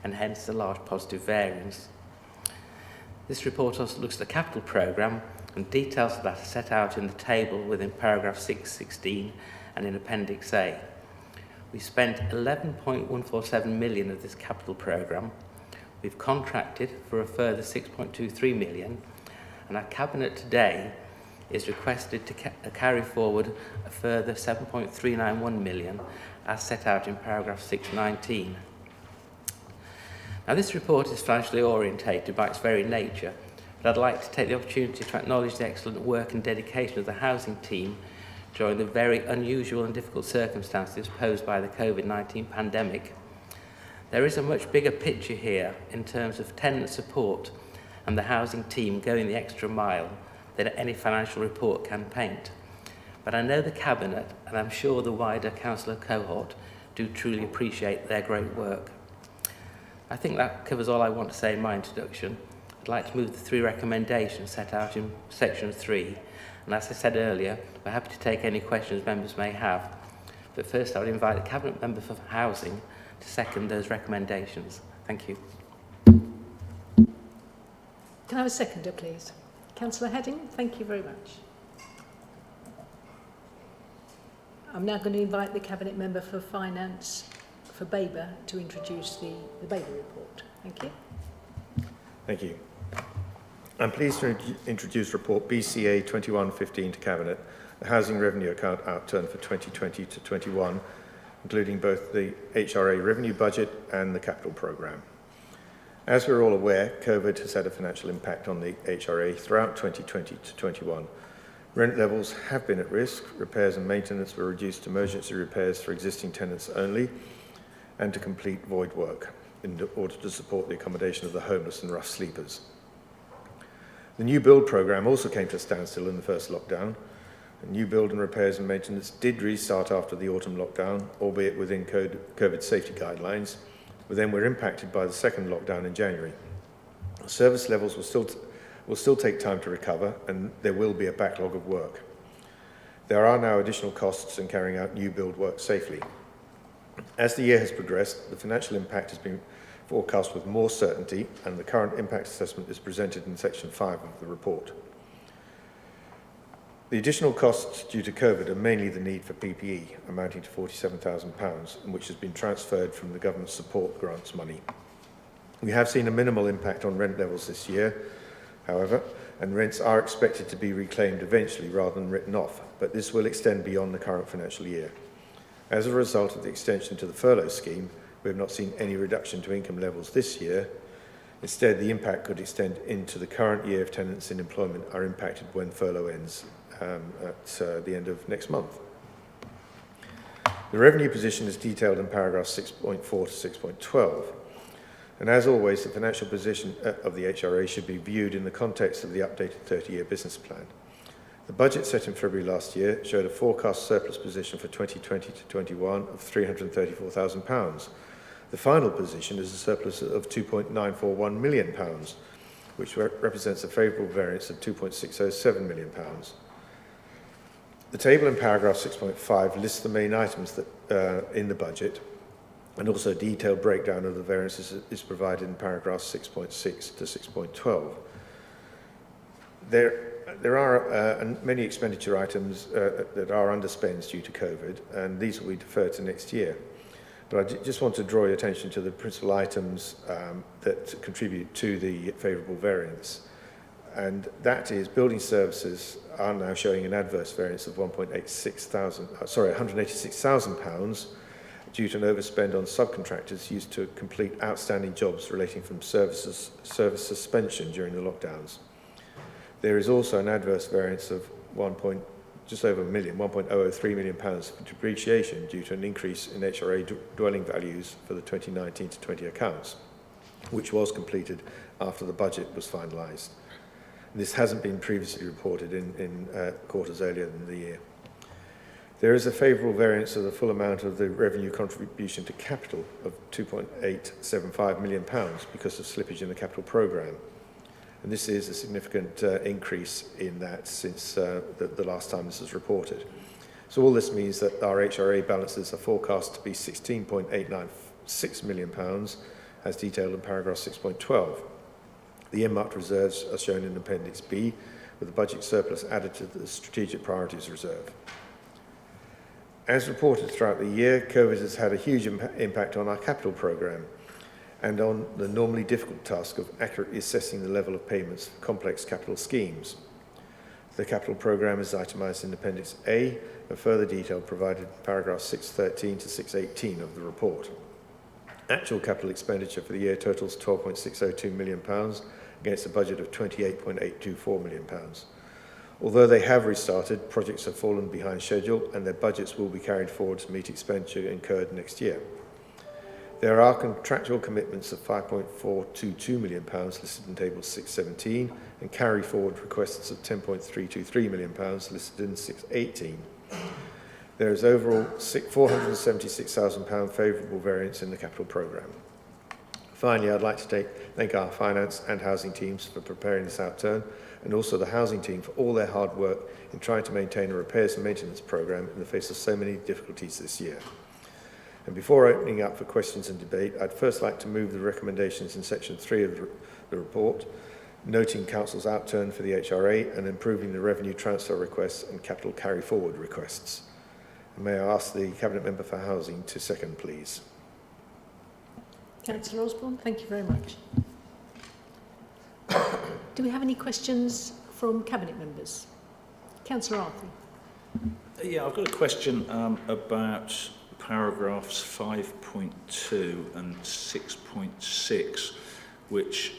and hence the large positive variance. This report also looks at the capital programme, and details of that are set out in the table within paragraph 616 and in Appendix A. We spent 11.147 million of this capital programme. We've contracted for a further 6.23 million, and our Cabinet today is requested to carry forward a further 7.391 million as set out in paragraph 619. Now, this report is financially orientated by its very nature, but I'd like to take the opportunity to acknowledge the excellent work and dedication of the housing team during the very unusual and difficult circumstances posed by the COVID-19 pandemic. There is a much bigger picture here in terms of tenant support and the housing team going the extra mile than any financial report can paint. But I know the Cabinet, and I'm sure the wider Councillor cohort, do truly appreciate their great work. I think that covers all I want to say in my introduction. I'd like to move the 3 recommendations set out in section 3, and as I said earlier, we're happy to take any questions members may have. But first I would invite the Cabinet Member for Housing to second those recommendations. Thank you. Can I have a seconder, please? Councillor Heading, thank you very much. I'm now going to invite the Cabinet Member for Finance for Babergh to introduce the Babergh report. Thank you. Thank you. I'm pleased to introduce report BCA 2115 to Cabinet, the Housing Revenue Account Outturn for 2020 to 21, including both the HRA revenue budget and the capital programme. As we're all aware, COVID has had a financial impact on the HRA throughout 2020 to 21. Rent levels have been at risk, repairs and maintenance were reduced to emergency repairs for existing tenants only, and to complete void work in order to support the accommodation of the homeless and rough sleepers. The new build programme also came to a standstill in the first lockdown. New build and repairs and maintenance did restart after the autumn lockdown, albeit within COVID safety guidelines, but then were impacted by the second lockdown in January. Service levels will still take time to recover, and there will be a backlog of work. There are now additional costs in carrying out new build work safely. As the year has progressed, the financial impact has been forecast with more certainty, and the current impact assessment is presented in section 5 of the report. The additional costs due to COVID are mainly the need for PPE, amounting to £47,000, and which has been transferred from the government support grants money. We have seen a minimal impact on rent levels this year, however, and rents are expected to be reclaimed eventually rather than written off, but this will extend beyond the current financial year. As a result of the extension to the furlough scheme, we have not seen any reduction to income levels this year. Instead, the impact could extend into the current year if tenants in employment are impacted when furlough ends at the end of next month. The revenue position is detailed in paragraphs 6.4 to 6.12. And as always, the financial position of the HRA should be viewed in the context of the updated 30-year business plan. The budget set in February last year showed a forecast surplus position for 2020 to 21 of £334,000. The final position is a surplus of £2.941 million, which represents a favourable variance of £2.607 million. The table in paragraph 6.5 lists the main items that in the budget, and also a detailed breakdown of the variances is provided in paragraphs 6.6 to 6.12. There are many expenditure items that are underspends due to COVID, and these will be deferred to next year. But I just want to draw your attention to the principal items that contribute to the favourable variance. And that is building services are now showing an adverse variance of £186,000 due to an overspend on subcontractors used to complete outstanding jobs relating from service suspension during the lockdowns. There is also an adverse variance of just over £1.003 million for depreciation due to an increase in HRA dwelling values for the 2019 to 20 accounts, which was completed after the budget was finalised. This hasn't been previously reported in quarters earlier in the year. There is a favourable variance of the full amount of the revenue contribution to capital of £2.875 million because of slippage in the capital programme. And this is a significant increase in that since the last time this was reported. So all this means that our HRA balances are forecast to be £16.896 million, as detailed in paragraph 6.12. The earmarked reserves are shown in Appendix B, with the budget surplus added to the Strategic Priorities Reserve. As reported throughout the year, COVID has had a huge impact on our capital programme and on the normally difficult task of accurately assessing the level of payments for complex capital schemes. The capital programme is itemised in Appendix A, and further detail provided in paragraphs 613 to 618 of the report. Actual capital expenditure for the year totals £12.602 million against a budget of £28.824 million. Although they have restarted, projects have fallen behind schedule and their budgets will be carried forward to meet expenditure incurred next year. There are contractual commitments of £5.422 million listed in Table 617 and carry forward requests of £10.323 million listed in 618. There is overall £476,000 favourable variance in the capital programme. Finally, I'd like to thank our finance and housing teams for preparing this outturn, and also the housing team for all their hard work in trying to maintain a repairs and maintenance programme in the face of so many difficulties this year. And before opening up for questions and debate, I'd first like to move the recommendations in section 3 of the report, noting Council's outturn for the HRA and improving the revenue transfer requests and capital carry forward requests. And may I ask the Cabinet Member for Housing to second, please? Councillor Osborne, thank you very much. Do we have any questions from Cabinet members? Councillor Arthur. Yeah, I've got a question about paragraphs 5.2 and 6.6, which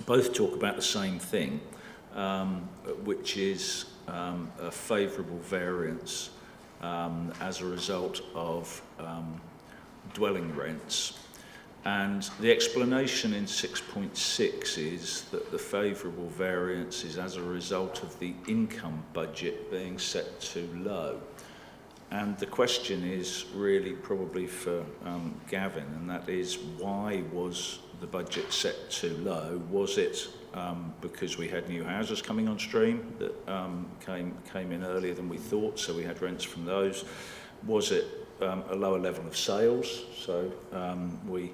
both talk about the same thing, which is a favourable variance as a result of dwelling rents. And the explanation in 6.6 is that the favourable variance is as a result of the income budget being set too low. And the question is really probably for Gavin, and that is, why was the budget set too low? Was it because we had new houses coming on stream that came in earlier than we thought, so we had rents from those? Was it a lower level of sales, so we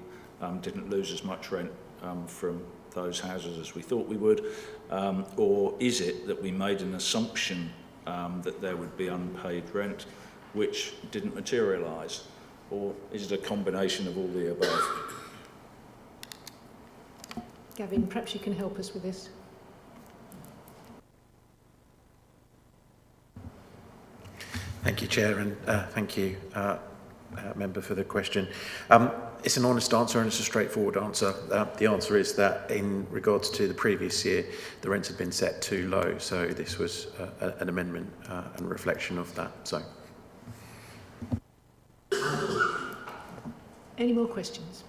didn't lose as much rent from those houses as we thought we would, or is it that we made an assumption that there would be unpaid rent which didn't materialise, or is it a combination of all the above? Gavin, perhaps you can help us with this. Thank you, Chair, and thank you, Member, for the question. It's an honest answer and it's a straightforward answer. The answer is that in regards to the previous year, the rents had been set too low, so this was an amendment and reflection of that. So, any more questions?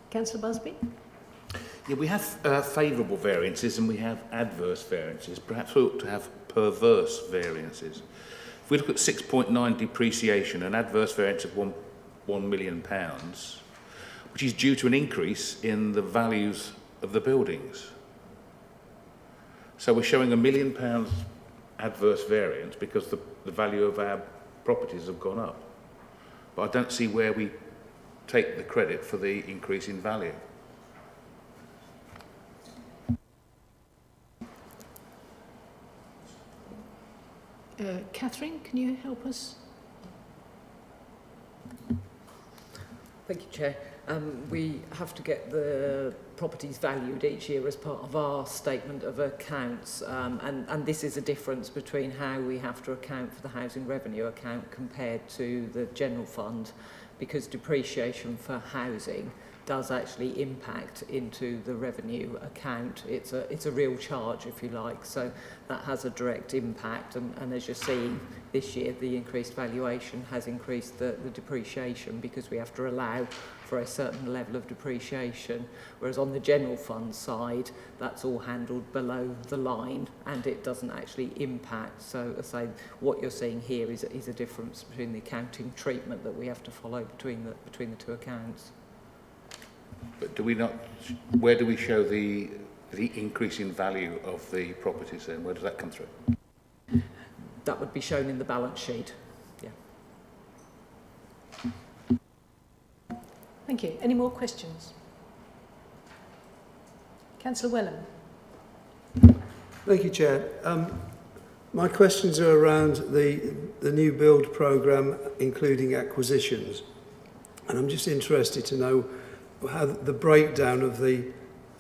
Councillor Busby? Yeah, we have favourable variances and we have adverse variances. Perhaps we ought to have perverse variances. If we look at 6.9 depreciation, an adverse variance of £1 million, which is due to an increase in the values of the buildings. So we're showing £1 million adverse variance because the value of our properties have gone up. But I don't see where we take the credit for the increase in value. Catherine, can you help us? Thank you, Chair. We have to get the properties valued each year as part of our statement of accounts, and this is a difference between how we have to account for the housing revenue account compared to the general fund, because depreciation for housing does actually impact into the revenue account. It's a real charge, if you like, so that has a direct impact, and as you're seeing this year, the increased valuation has increased the depreciation because we have to allow for a certain level of depreciation, whereas on the general fund side, that's all handled below the line and it doesn't actually impact. So as I say, what you're seeing here is a difference between the accounting treatment that we have to follow between the two accounts. But do we not, where do we show the increase in value of the properties then? Where does that come through? That would be shown in the balance sheet. Yeah. Thank you. Any more questions? Councillor Wellham. Thank you, Chair. My questions are around the new build programme, including acquisitions. And I'm just interested to know how the breakdown of the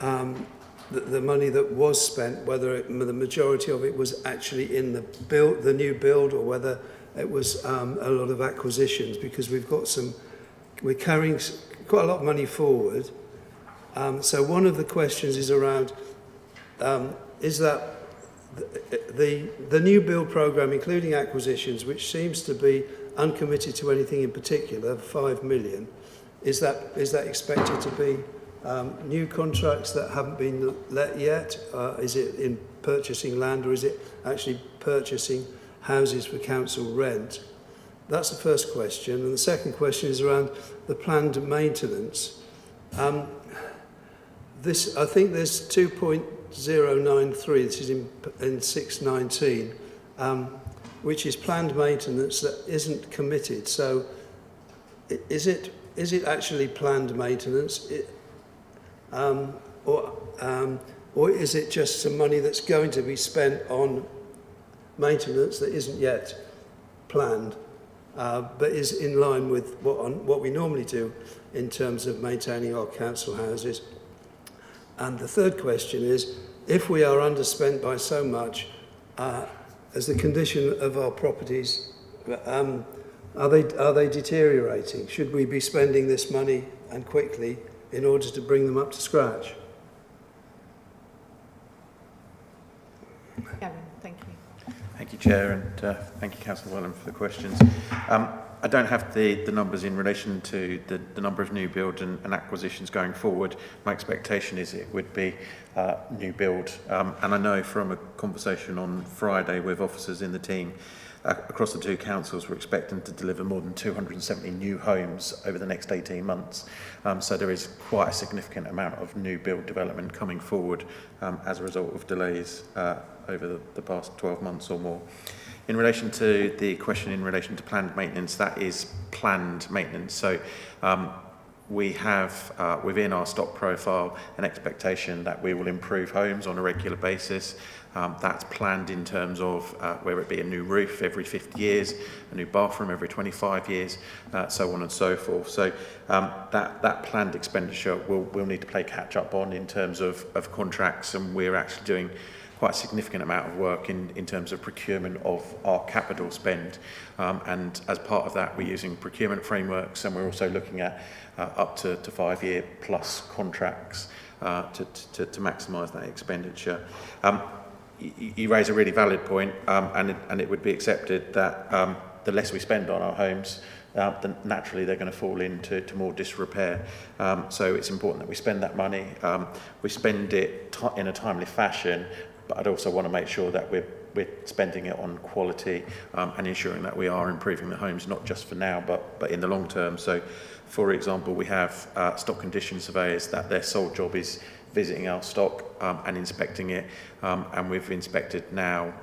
money that was spent, whether the majority of it was actually in the new build, or whether it was a lot of acquisitions, because we're carrying quite a lot of money forward. So one of the questions is around, is that the new build programme, including acquisitions, which seems to be uncommitted to anything in particular, 5 million, is that expected to be new contracts that haven't been let yet? Is it in purchasing land, or is it actually purchasing houses for council rent? That's the first question. And the second question is around the planned maintenance. I think there's 2.093, this is in 619, which is planned maintenance that isn't committed. So is it actually planned maintenance? Or is it just some money that's going to be spent on maintenance that isn't yet planned, but is in line with what we normally do in terms of maintaining our council houses? And the third question is, if we are underspent by so much, as the condition of our properties, are they deteriorating? Should we be spending this money, and quickly, in order to bring them up to scratch? Gavin, thank you. thank you, Chair, and thank you, Councillor Wellham, for the questions. I don't have the numbers in relation to the number of new build and acquisitions going forward. My expectation is it would be new build. And I know from a conversation on Friday with officers in the team across the two councils, we're expecting to deliver more than 270 new homes over the next 18 months. So there is quite a significant amount of new build development coming forward as a result of delays over the past 12 months or more. In relation to the question in relation to planned maintenance, that is planned maintenance. So we have within our stock profile an expectation that we will improve homes on a regular basis. That's planned in terms of whether it be a new roof every 50 years, a new bathroom every 25 years, so on and so forth. So that planned expenditure we'll need to play catch up on in terms of contracts, and we're actually doing quite a significant amount of work in terms of procurement of our capital spend. And as part of that, we're using procurement frameworks, and we're also looking at up to 5-year plus contracts to maximise that expenditure. You raise a really valid point, and it would be accepted that the less we spend on our homes, then naturally they're going to fall into more disrepair. So it's important that we spend that money. We spend it in a timely fashion, but I'd also want to make sure that we're spending it on quality and ensuring that we are improving the homes, not just for now, but in the long term. So, for example, we have stock condition surveyors that their sole job is visiting our stock and inspecting it, and we've inspected now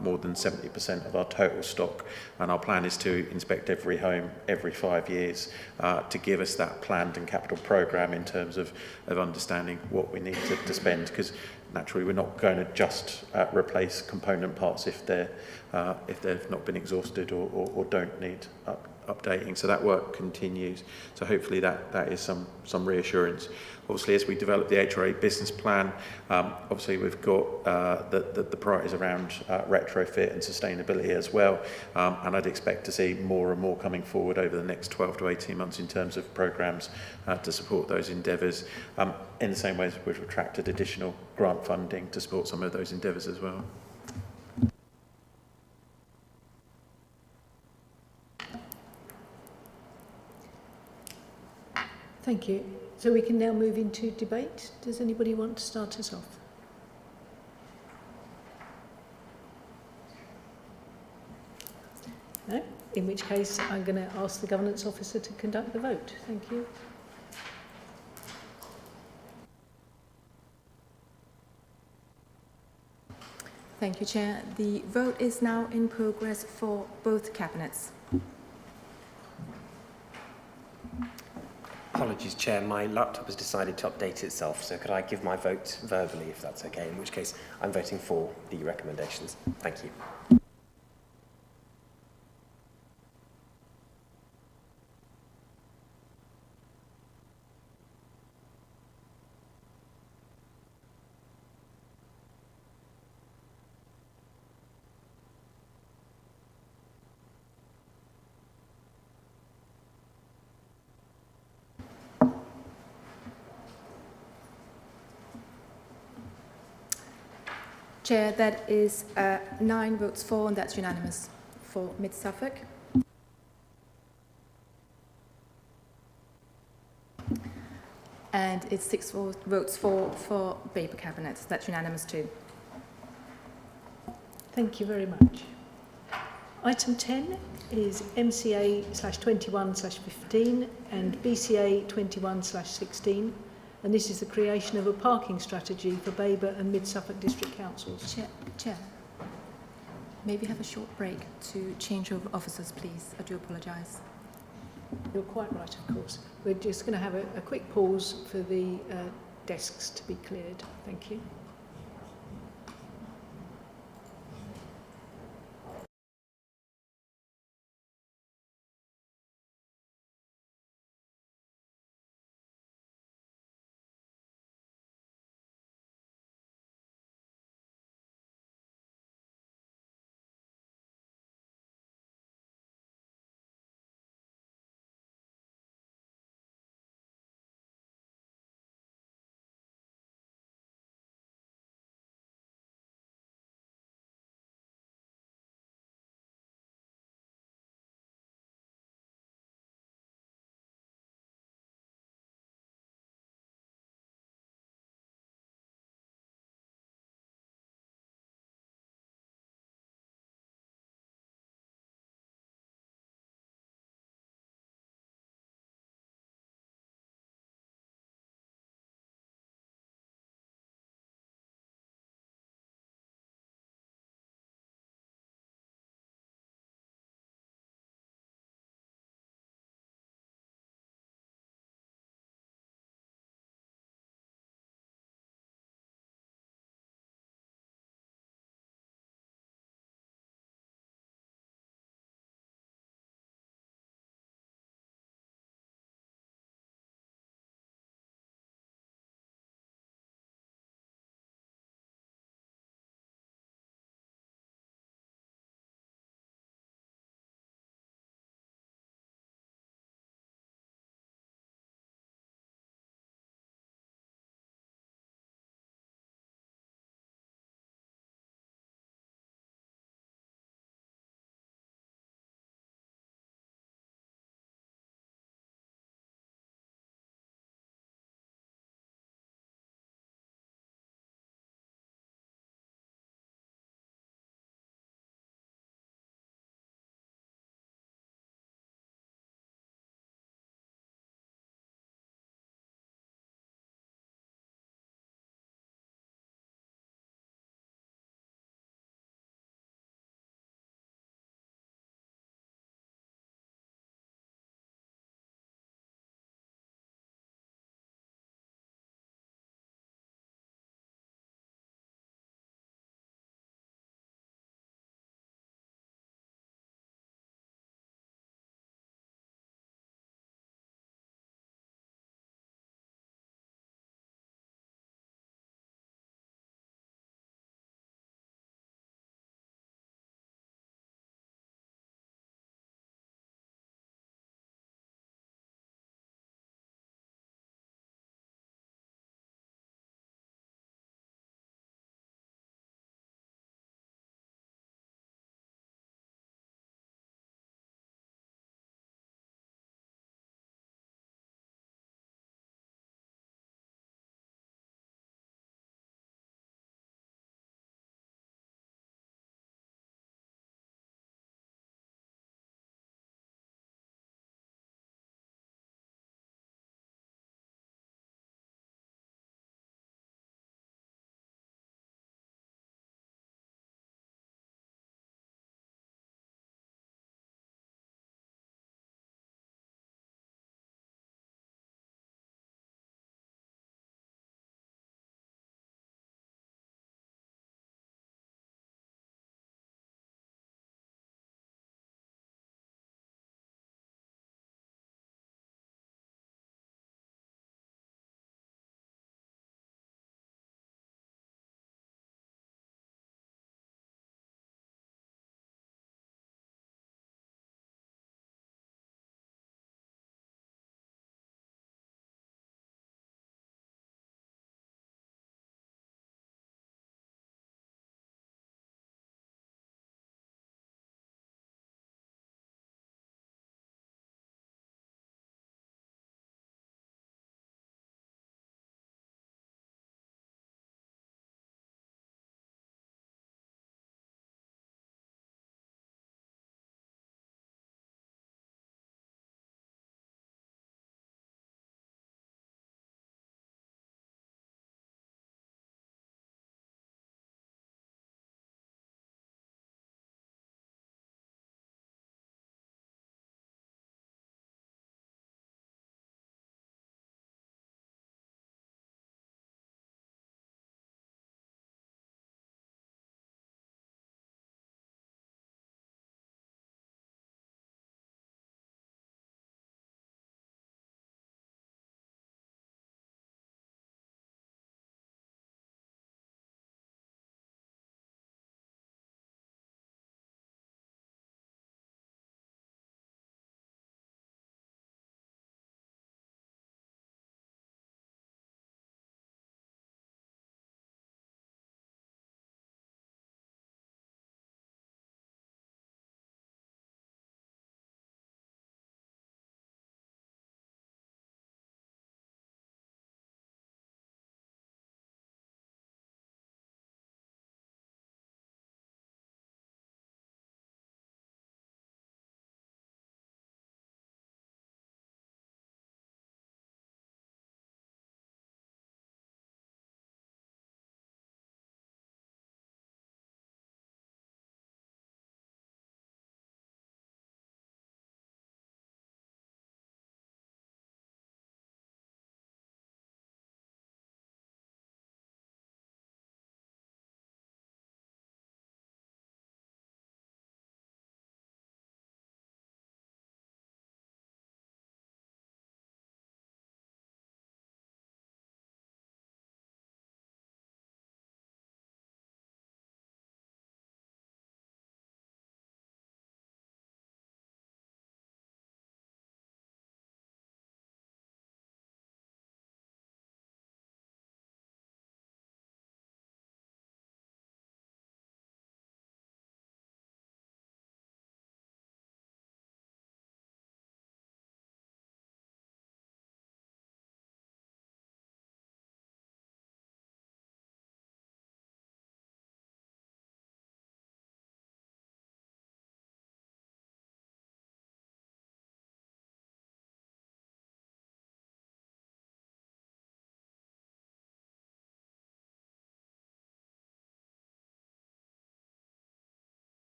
more than 70% of our total stock, and our plan is to inspect every home every 5 years to give us that planned and capital programme in terms of understanding what we need to spend, because naturally we're not going to just replace component parts if they've not been exhausted or don't need updating. So that work continues. So hopefully that is some reassurance. Obviously, as we develop the HRA business plan, obviously we've got the priorities around retrofit and sustainability as well, and I'd expect to see more and more coming forward over the next 12 to 18 months in terms of programmes to support those endeavours, in the same way as we've attracted additional grant funding to support some of those endeavours as well. Thank you. So we can now move into debate. Does anybody want to start us off? No? In which case, I'm going to ask the Governance Officer to conduct the vote. Thank you. Thank you, Chair. The vote is now in progress for both cabinets. Apologies, Chair. My laptop has decided to update itself, so could I give my vote verbally, if that's okay, in which case I'm voting for the recommendations. Thank you. Chair, that is 9 votes for, and that's unanimous for Mid-Suffolk. And it's 6 votes for Babergh Cabinet. That's unanimous too. Thank you very much. Item 10 is MCA/21/15 and BCA 21/16. And this is the creation of a parking strategy for Babergh and Mid-Suffolk District Councils. Chair, maybe have a short break to change over officers, please. I do apologise. You're quite right, of course. We're just going to have a quick pause for the desks to be cleared. Thank you.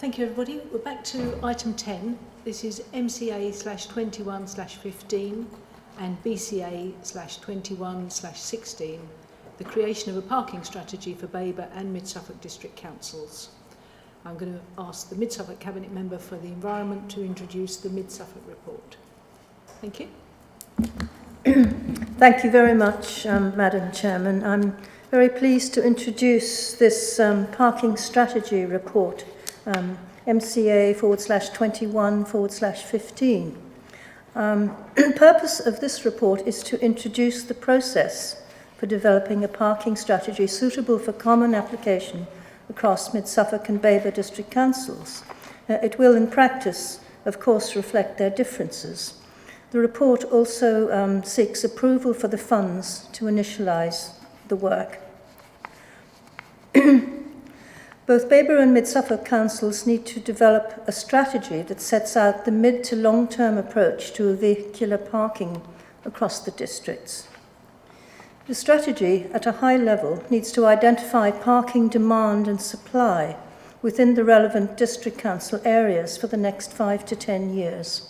Thank you, everybody. We're back to item 10. This is MCA/21/15 and BCA/21/16, the creation of a parking strategy for Babergh and Mid-Suffolk District Councils. I'm going to ask the Mid-Suffolk Cabinet Member for the Environment to introduce the Mid-Suffolk report. Thank you. Thank you very much, Madam Chairman. I'm very pleased to introduce this parking strategy report, MCA/21/15. The purpose of this report is to introduce the process for developing a parking strategy suitable for common application across Mid-Suffolk and Babergh District Councils. It will, in practice, of course, reflect their differences. The report also seeks approval for the funds to initialise the work. Both Babergh and Mid-Suffolk councils need to develop a strategy that sets out the mid to long-term approach to vehicular parking across the districts. The strategy, at a high level, needs to identify parking demand and supply within the relevant district council areas for the next 5 to 10 years.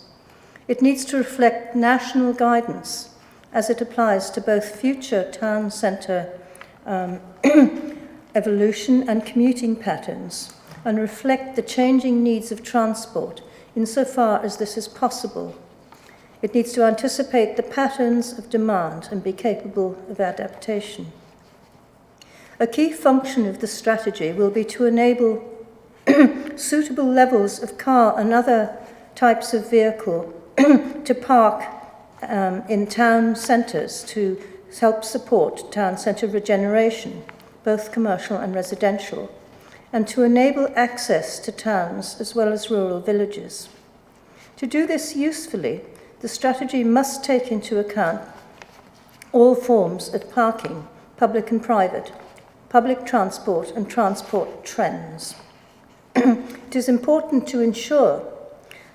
It needs to reflect national guidance as it applies to both future town centre evolution and commuting patterns, and reflect the changing needs of transport insofar as this is possible. It needs to anticipate the patterns of demand and be capable of adaptation. A key function of the strategy will be to enable suitable levels of car and other types of vehicle to park in town centres to help support town centre regeneration, both commercial and residential, and to enable access to towns as well as rural villages. To do this usefully, the strategy must take into account all forms of parking, public and private, public transport and transport trends. It is important to ensure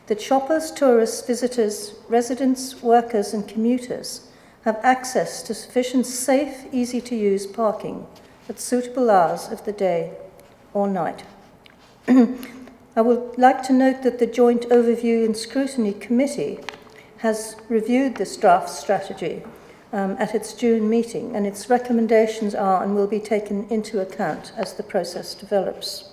that shoppers, tourists, visitors, residents, workers and commuters have access to sufficient safe, easy-to-use parking at suitable hours of the day or night. I would like to note that the Joint Overview and Scrutiny Committee has reviewed this draft strategy at its June meeting, and its recommendations are and will be taken into account as the process develops.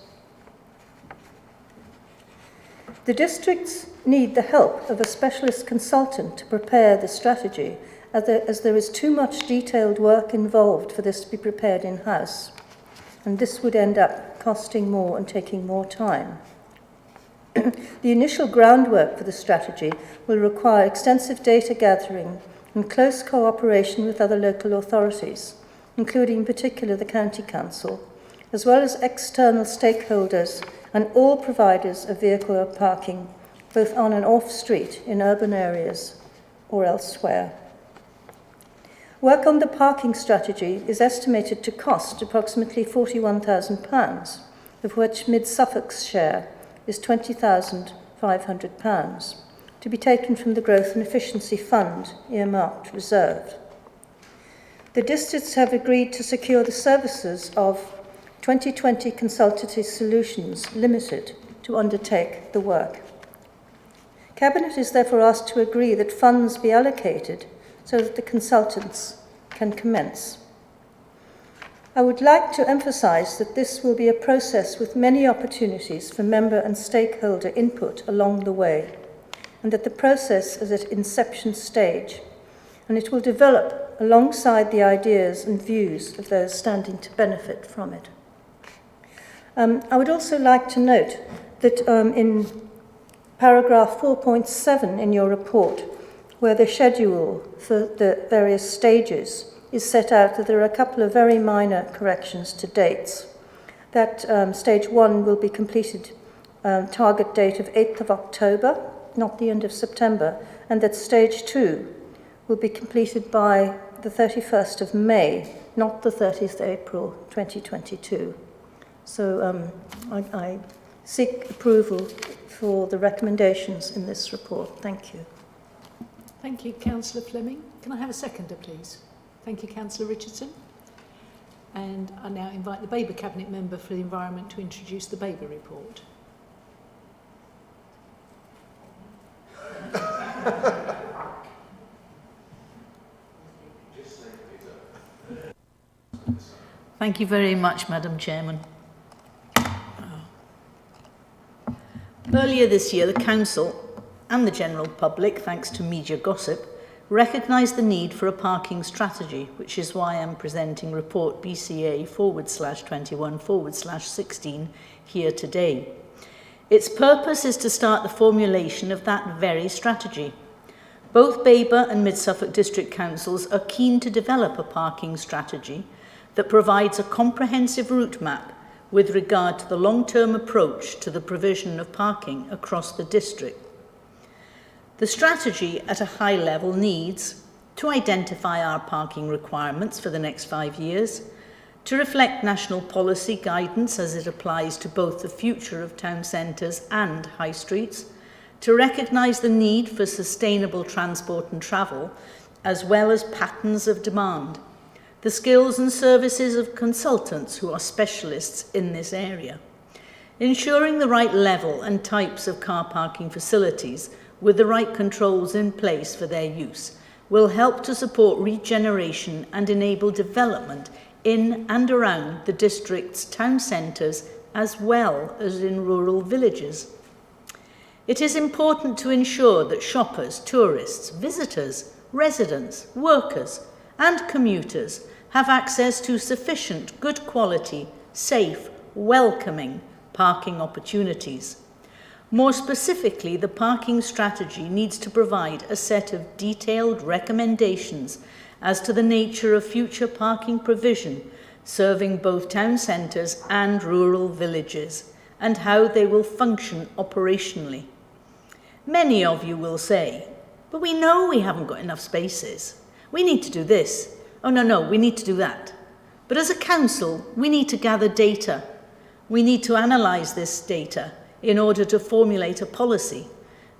The districts need the help of a specialist consultant to prepare the strategy, as there is too much detailed work involved for this to be prepared in-house, and this would end up costing more and taking more time. The initial groundwork for the strategy will require extensive data gathering and close cooperation with other local authorities, including in particular the County Council, as well as external stakeholders and all providers of vehicular parking, both on and off street in urban areas or elsewhere. Work on the parking strategy is estimated to cost approximately £41,000, of which Mid-Suffolk's share is £20,500, to be taken from the Growth and Efficiency Fund earmarked reserve. The districts have agreed to secure the services of 2020 Consultative Solutions Limited to undertake the work. Cabinet is therefore asked to agree that funds be allocated so that the consultants can commence. I would like to emphasise that this will be a process with many opportunities for member and stakeholder input along the way, and that the process is at inception stage, and it will develop alongside the ideas and views of those standing to benefit from it. I would also like to note that in paragraph 4.7 in your report, where the schedule for the various stages is set out, that there are a couple of very minor corrections to dates. That stage 1 will be completed target date of 8th of October, not the end of September, and that stage 2 will be completed by the 31st of May, not the 30th of April 2022. So I seek approval for the recommendations in this report. Thank you. Thank you, Councillor Fleming. Can I have a seconder, please? Thank you, Councillor Richardson. And I now invite the Babergh Cabinet Member for the Environment to introduce the Babergh report. Thank you very much, Madam Chairman. Earlier this year, the Council and the general public, thanks to media gossip, recognised the need for a parking strategy, which is why I'm presenting report BCA/21/16 here today. Its purpose is to start the formulation of that very strategy. Both Babergh and Mid-Suffolk District Councils are keen to develop a parking strategy that provides a comprehensive route map with regard to the long-term approach to the provision of parking across the district. The strategy at a high level needs to identify our parking requirements for the next 5 years, to reflect national policy guidance as it applies to both the future of town centres and high streets, to recognise the need for sustainable transport and travel, as well as patterns of demand, the skills and services of consultants who are specialists in this area, ensuring the right level and types of car parking facilities with the right controls in place for their use will help to support regeneration and enable development in and around the district's town centres as well as in rural villages. It is important to ensure that shoppers, tourists, visitors, residents, workers and commuters have access to sufficient, good quality, safe, welcoming parking opportunities. More specifically, the parking strategy needs to provide a set of detailed recommendations as to the nature of future parking provision serving both town centres and rural villages and how they will function operationally. Many of you will say, but we know we haven't got enough spaces. We need to do this. Oh, no, we need to do that. But as a council, we need to gather data. We need to analyse this data in order to formulate a policy.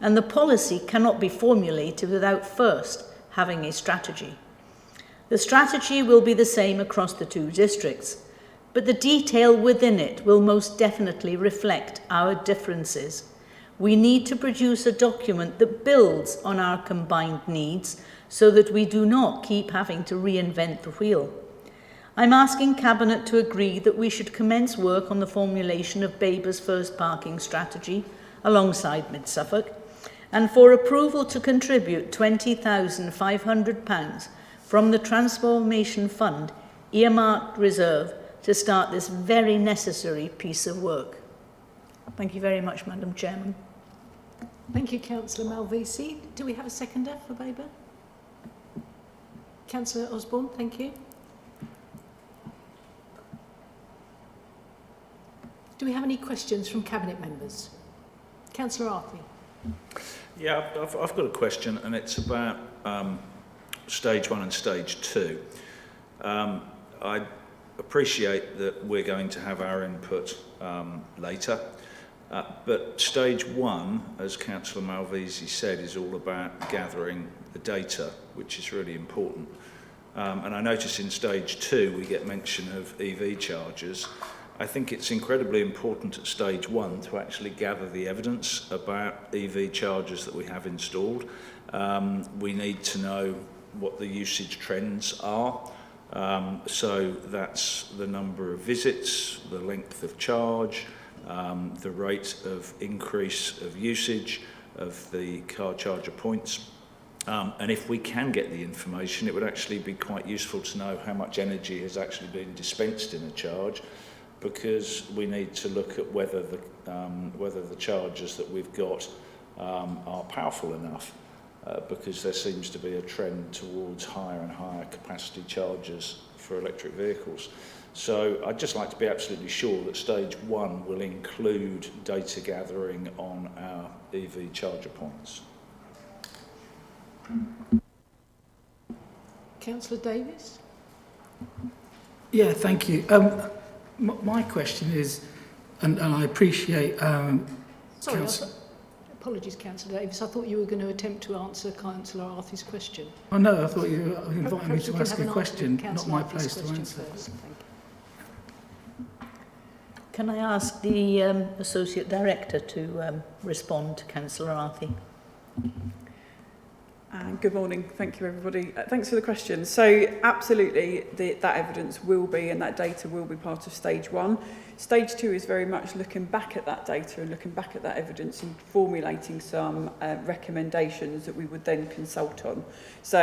And the policy cannot be formulated without first having a strategy. The strategy will be the same across the two districts, but the detail within it will most definitely reflect our differences. We need to produce a document that builds on our combined needs so that we do not keep having to reinvent the wheel. I'm asking Cabinet to agree that we should commence work on the formulation of Babergh's first parking strategy alongside Mid-Suffolk and for approval to contribute £20,500 from the Transformation Fund earmarked reserve to start this very necessary piece of work. Thank you very much, Madam Chairman. Thank you, Councillor Malvisi. Do we have a seconder for Babergh? Councillor Osborne, thank you. Do we have any questions from Cabinet members? Councillor Arthey. Yeah, I've got a question, and it's about stage 1 and stage 2. I appreciate that we're going to have our input later, but stage 1, as Councillor Malvisi said, is all about gathering the data, which is really important. And I notice in stage 2 we get mention of EV chargers. I think it's incredibly important at stage 1 to actually gather the evidence about EV chargers that we have installed. We need to know what the usage trends are. So that's the number of visits, the length of charge, the rate of increase of usage of the car charger points. And if we can get the information, it would actually be quite useful to know how much energy has actually been dispensed in a charge, because we need to look at whether the chargers that we've got are powerful enough, because there seems to be a trend towards higher and higher capacity chargers for electric vehicles. So I'd just like to be absolutely sure that stage 1 will include data gathering on our EV charger points. Councillor Davis. Yeah, thank you. My question is, and I appreciate... Sorry, apologies, Councillor Davis. I thought you were going to attempt to answer Councillor Arthey's question. Oh no, I thought you invited me to ask a question, not Councillor my Arthey's place to question answer. first. Thank you. Can I ask the Associate Director to respond to Councillor Arthey? Good morning. Thank you, everybody. Thanks for the question. So, absolutely, that evidence will be and that data will be part of stage 1. Stage 2 is very much looking back at that data and looking back at that evidence and formulating some recommendations that we would then consult on. So,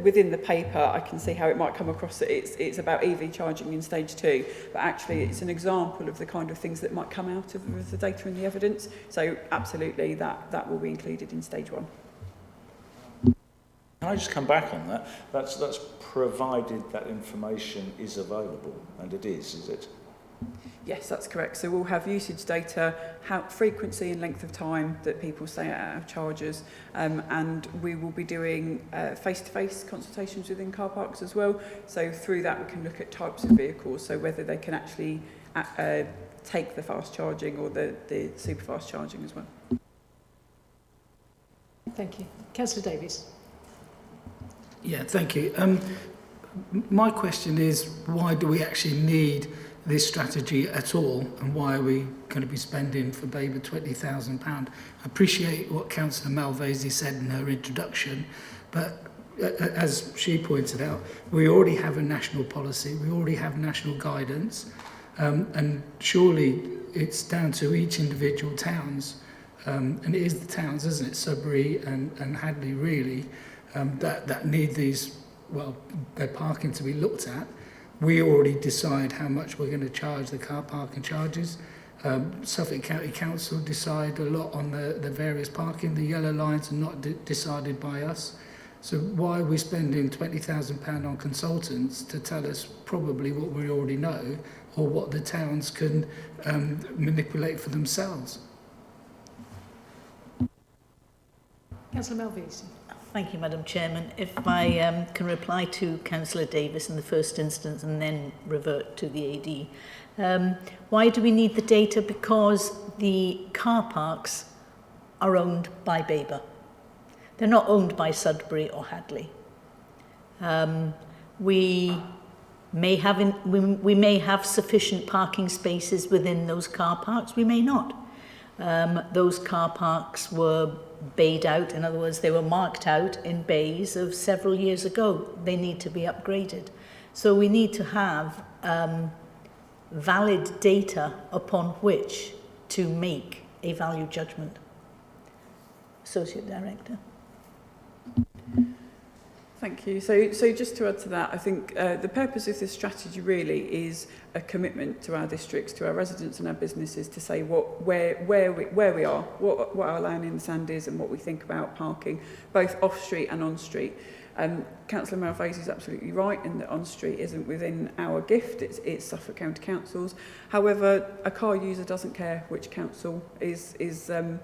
within the paper, I can see how it might come across that it's about EV charging in stage 2, but actually it's an example of the kind of things that might come out of the data and the evidence. So, absolutely, that will be included in stage 1. Can I just come back on that? That's provided that information is available, and it is it? Yes, that's correct. So we'll have usage data, how frequency and length of time that people stay at our chargers, and we will be doing face-to-face consultations within car parks as well. So through that we can look at types of vehicles, so whether they can actually take the fast charging or the super fast charging as well. Thank you. Councillor Davies. Yeah, thank you. My question is, why do we actually need this strategy at all, and why are we going to be spending for Babergh £20,000? I appreciate what Councillor Malvesi said in her introduction, but as she pointed out, we already have a national policy, we already have national guidance, and surely it's down to each individual towns, and it is the towns, isn't it, Sudbury and Hadley really, that need these, well, their parking to be looked at. We already decide how much we're going to charge the car parking charges. Suffolk County Council decide a lot on the various parking. The yellow lines are not decided by us. So why are we spending £20,000 on consultants to tell us probably what we already know, or what the towns can manipulate for themselves? Councillor Malvesi. Thank you, Madam Chairman. If I can reply to Councillor Davis in the first instance and then revert to the AD. Why do we need the data? Because the car parks are owned by Babergh. They're not owned by Sudbury or Hadley. We may have sufficient parking spaces within those car parks. We may not. Those car parks were bayed out, in other words, they were marked out in bays of several years ago. They need to be upgraded. So we need to have valid data upon which to make a value judgment. Associate Director. Thank you. So just to add to that, I think the purpose of this strategy really is a commitment to our districts, to our residents and our businesses to say where we are, what our line in the sand is and what we think about parking, both off-street and on-street. Councillor Malvesi is absolutely right in that on-street isn't within our gift, it's Suffolk County Council's. However, a car user doesn't care which council is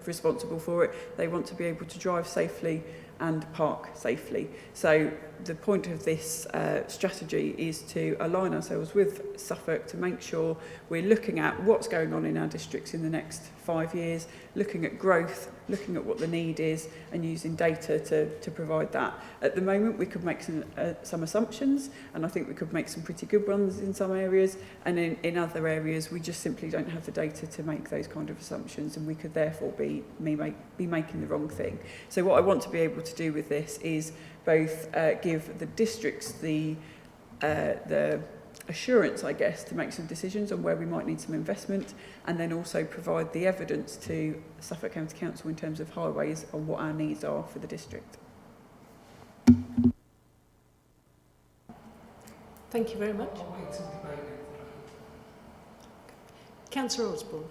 responsible for it. They want to be able to drive safely and park safely. So the point of this strategy is to align ourselves with Suffolk to make sure we're looking at what's going on in our districts in the next 5 years, looking at growth, looking at what the need is and using data to provide that. At the moment we could make some assumptions, and I think we could make some pretty good ones in some areas, and in other areas we just simply don't have the data to make those kind of assumptions, and we could therefore be making the wrong thing. So what I want to be able to do with this is both give the districts the assurance, I guess, to make some decisions on where we might need some investment, and then also provide the evidence to Suffolk County Council in terms of highways on what our needs are for the district. Thank you very much. Councillor Osborne.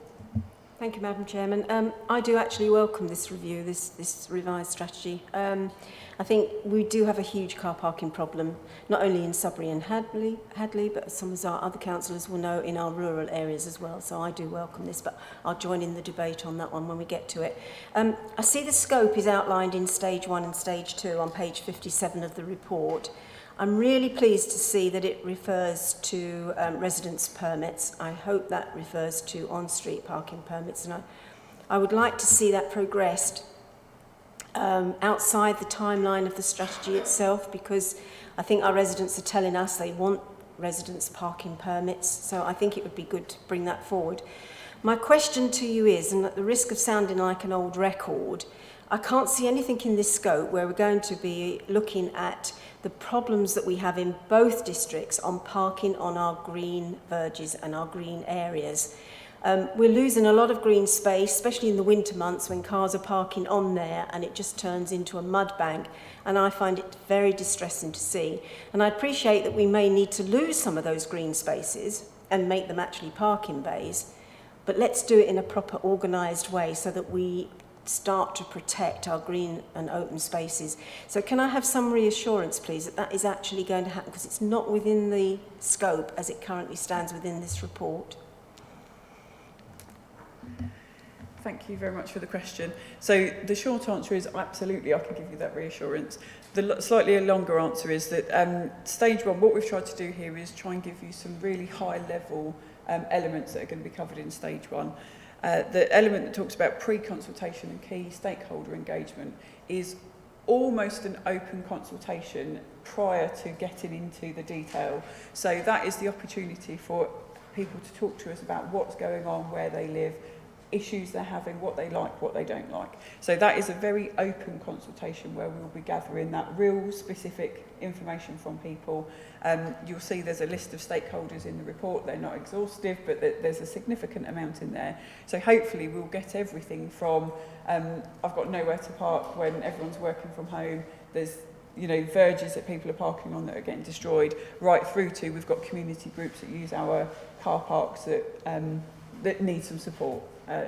Thank you, Madam Chairman. I do actually welcome this review, this revised strategy. I think we do have a huge car parking problem, not only in Sudbury and Hadley, but some of our other councillors will know in our rural areas as well. So I do welcome this, but I'll join in the debate on that one when we get to it. I see the scope is outlined in stage 1 and stage 2 on page 57 of the report. I'm really pleased to see that it refers to residence permits. I hope that refers to on-street parking permits, and I would like to see that progressed outside the timeline of the strategy itself, because I think our residents are telling us they want residence parking permits, so I think it would be good to bring that forward. My question to you is, and at the risk of sounding like an old record, I can't see anything in this scope where we're going to be looking at the problems that we have in both districts on parking on our green verges and our green areas. We're losing a lot of green space, especially in the winter months when cars are parking on there and it just turns into a mud bank. And I find it very distressing to see. And I appreciate that we may need to lose some of those green spaces and make them actually parking bays. But let's do it in a proper organised way so that we start to protect our green and open spaces. So can I have some reassurance, please, that that is actually going to happen, because it's not within the scope as it currently stands within this report. Thank you very much for the question. So the short answer is absolutely, I can give you that reassurance. The slightly longer answer is that stage one, what we've tried to do here is try and give you some really high level elements that are going to be covered in stage one. The element that talks about pre-consultation and key stakeholder engagement is almost an open consultation prior to getting into the detail. So that is the opportunity for people to talk to us about what's going on, where they live, issues they're having, what they like, what they don't like. So that is a very open consultation where we will be gathering that real specific information from people. You'll see there's a list of stakeholders in the report. They're not exhaustive, but there's a significant amount in there. So hopefully we'll get everything from I've got nowhere to park when everyone's working from home. There's verges that people are parking on that are getting destroyed, right through to we've got community groups that use our car parks that need some support.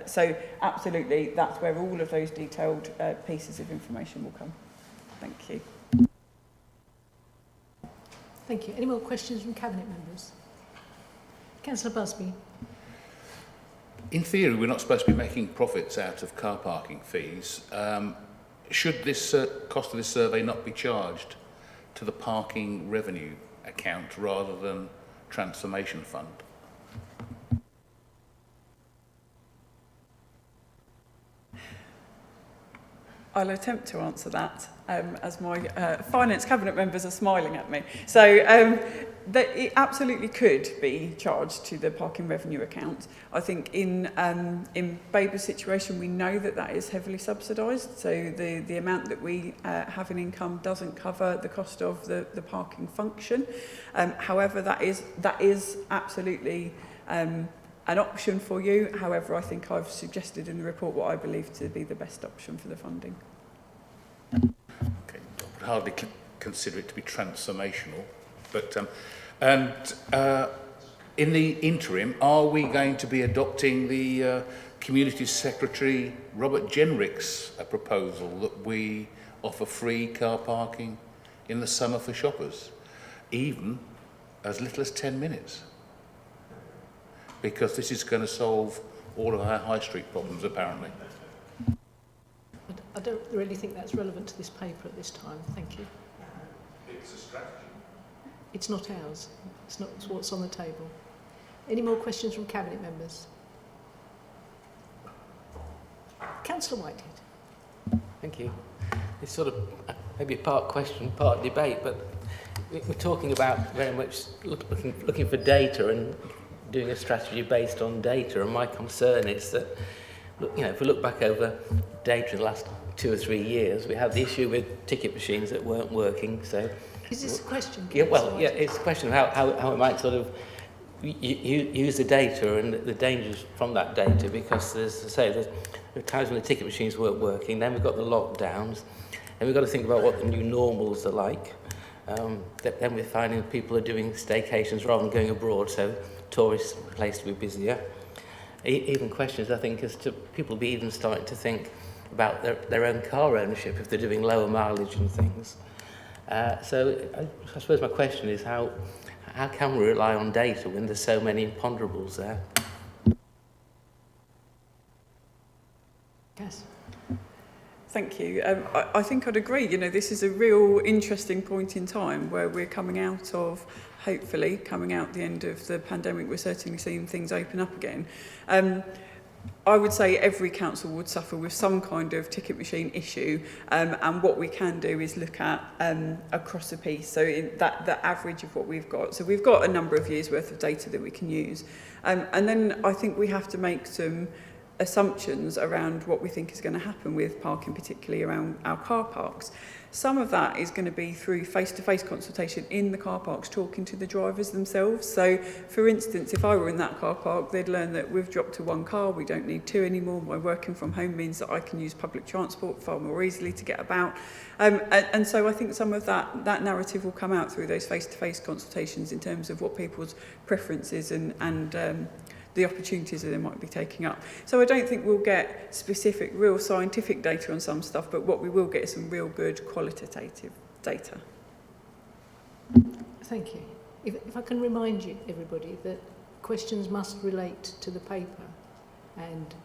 So absolutely, that's where all of those detailed pieces of information will come. Thank you. Thank you. Any more questions from Cabinet members? Councillor Busby. In theory, we're not supposed to be making profits out of car parking fees. Should this cost of this survey not be charged to the parking revenue account rather than transformation fund? I'll attempt to answer that as my finance cabinet members are smiling at me. So that it absolutely could be charged to the parking revenue account. I think in Babergh's situation, we know that that is heavily subsidised. So the amount that we have in income doesn't cover the cost of the parking function. However, that is absolutely an option for you. However, I think I've suggested in the report what I believe to be the best option for the funding. Okay, I would hardly consider it to be transformational, but in the interim, are we going to be adopting the Community Secretary Robert Jenrick's proposal that we offer free car parking in the summer for shoppers, even as little as 10 minutes? Because this is going to solve all of our high street problems, apparently. I don't really think that's relevant to this paper at this time. Thank you. It's a strategy. It's not ours. It's not what's on the table. Any more questions from Cabinet members? Councillor Whitehead. Thank you. It's sort of maybe a part question, part debate, but we're talking about very much looking for data and doing a strategy based on data, and my concern is that, if we look back over data in the last 2 or 3 years, we had the issue with ticket machines that weren't working. So, is this a question? Yeah, well, yeah, it's a question of how we might sort of use the data and the dangers from that data, because there were times when the ticket machines weren't working. Then we've got the lockdowns, and we've got to think about what the new normals are like. Then we're finding people are doing staycations rather than going abroad, so tourist place to be busier. Even questions, I think, as to people be even starting to think about their own car ownership if they're doing lower mileage and things. So I suppose my question is how can we rely on data when there's so many imponderables there? Yes. Thank you. I think I'd agree. This is a real interesting point in time where we're coming out of, hopefully, coming out the end of the pandemic. We're certainly seeing things open up again. I would say every council would suffer with some kind of ticket machine issue, and what we can do is look at across a piece, so in the average of what we've got. So we've got a number of years worth of data that we can use, and then I think we have to make some assumptions around what we think is going to happen with parking, particularly around our car parks. Some of that is going to be through face-to-face consultation in the car parks, talking to the drivers themselves. So, for instance, if I were in that car park, they'd learn that we've dropped to 1 car, we don't need 2 anymore. My working from home means that I can use public transport far more easily to get about. And so I think some of that narrative will come out through those face-to-face consultations in terms of what people's preferences and the opportunities that they might be taking up. So I don't think we'll get specific, real scientific data on some stuff, but what we will get is some real good qualitative data. Thank you. If I can remind you, everybody, that questions must relate to the paper and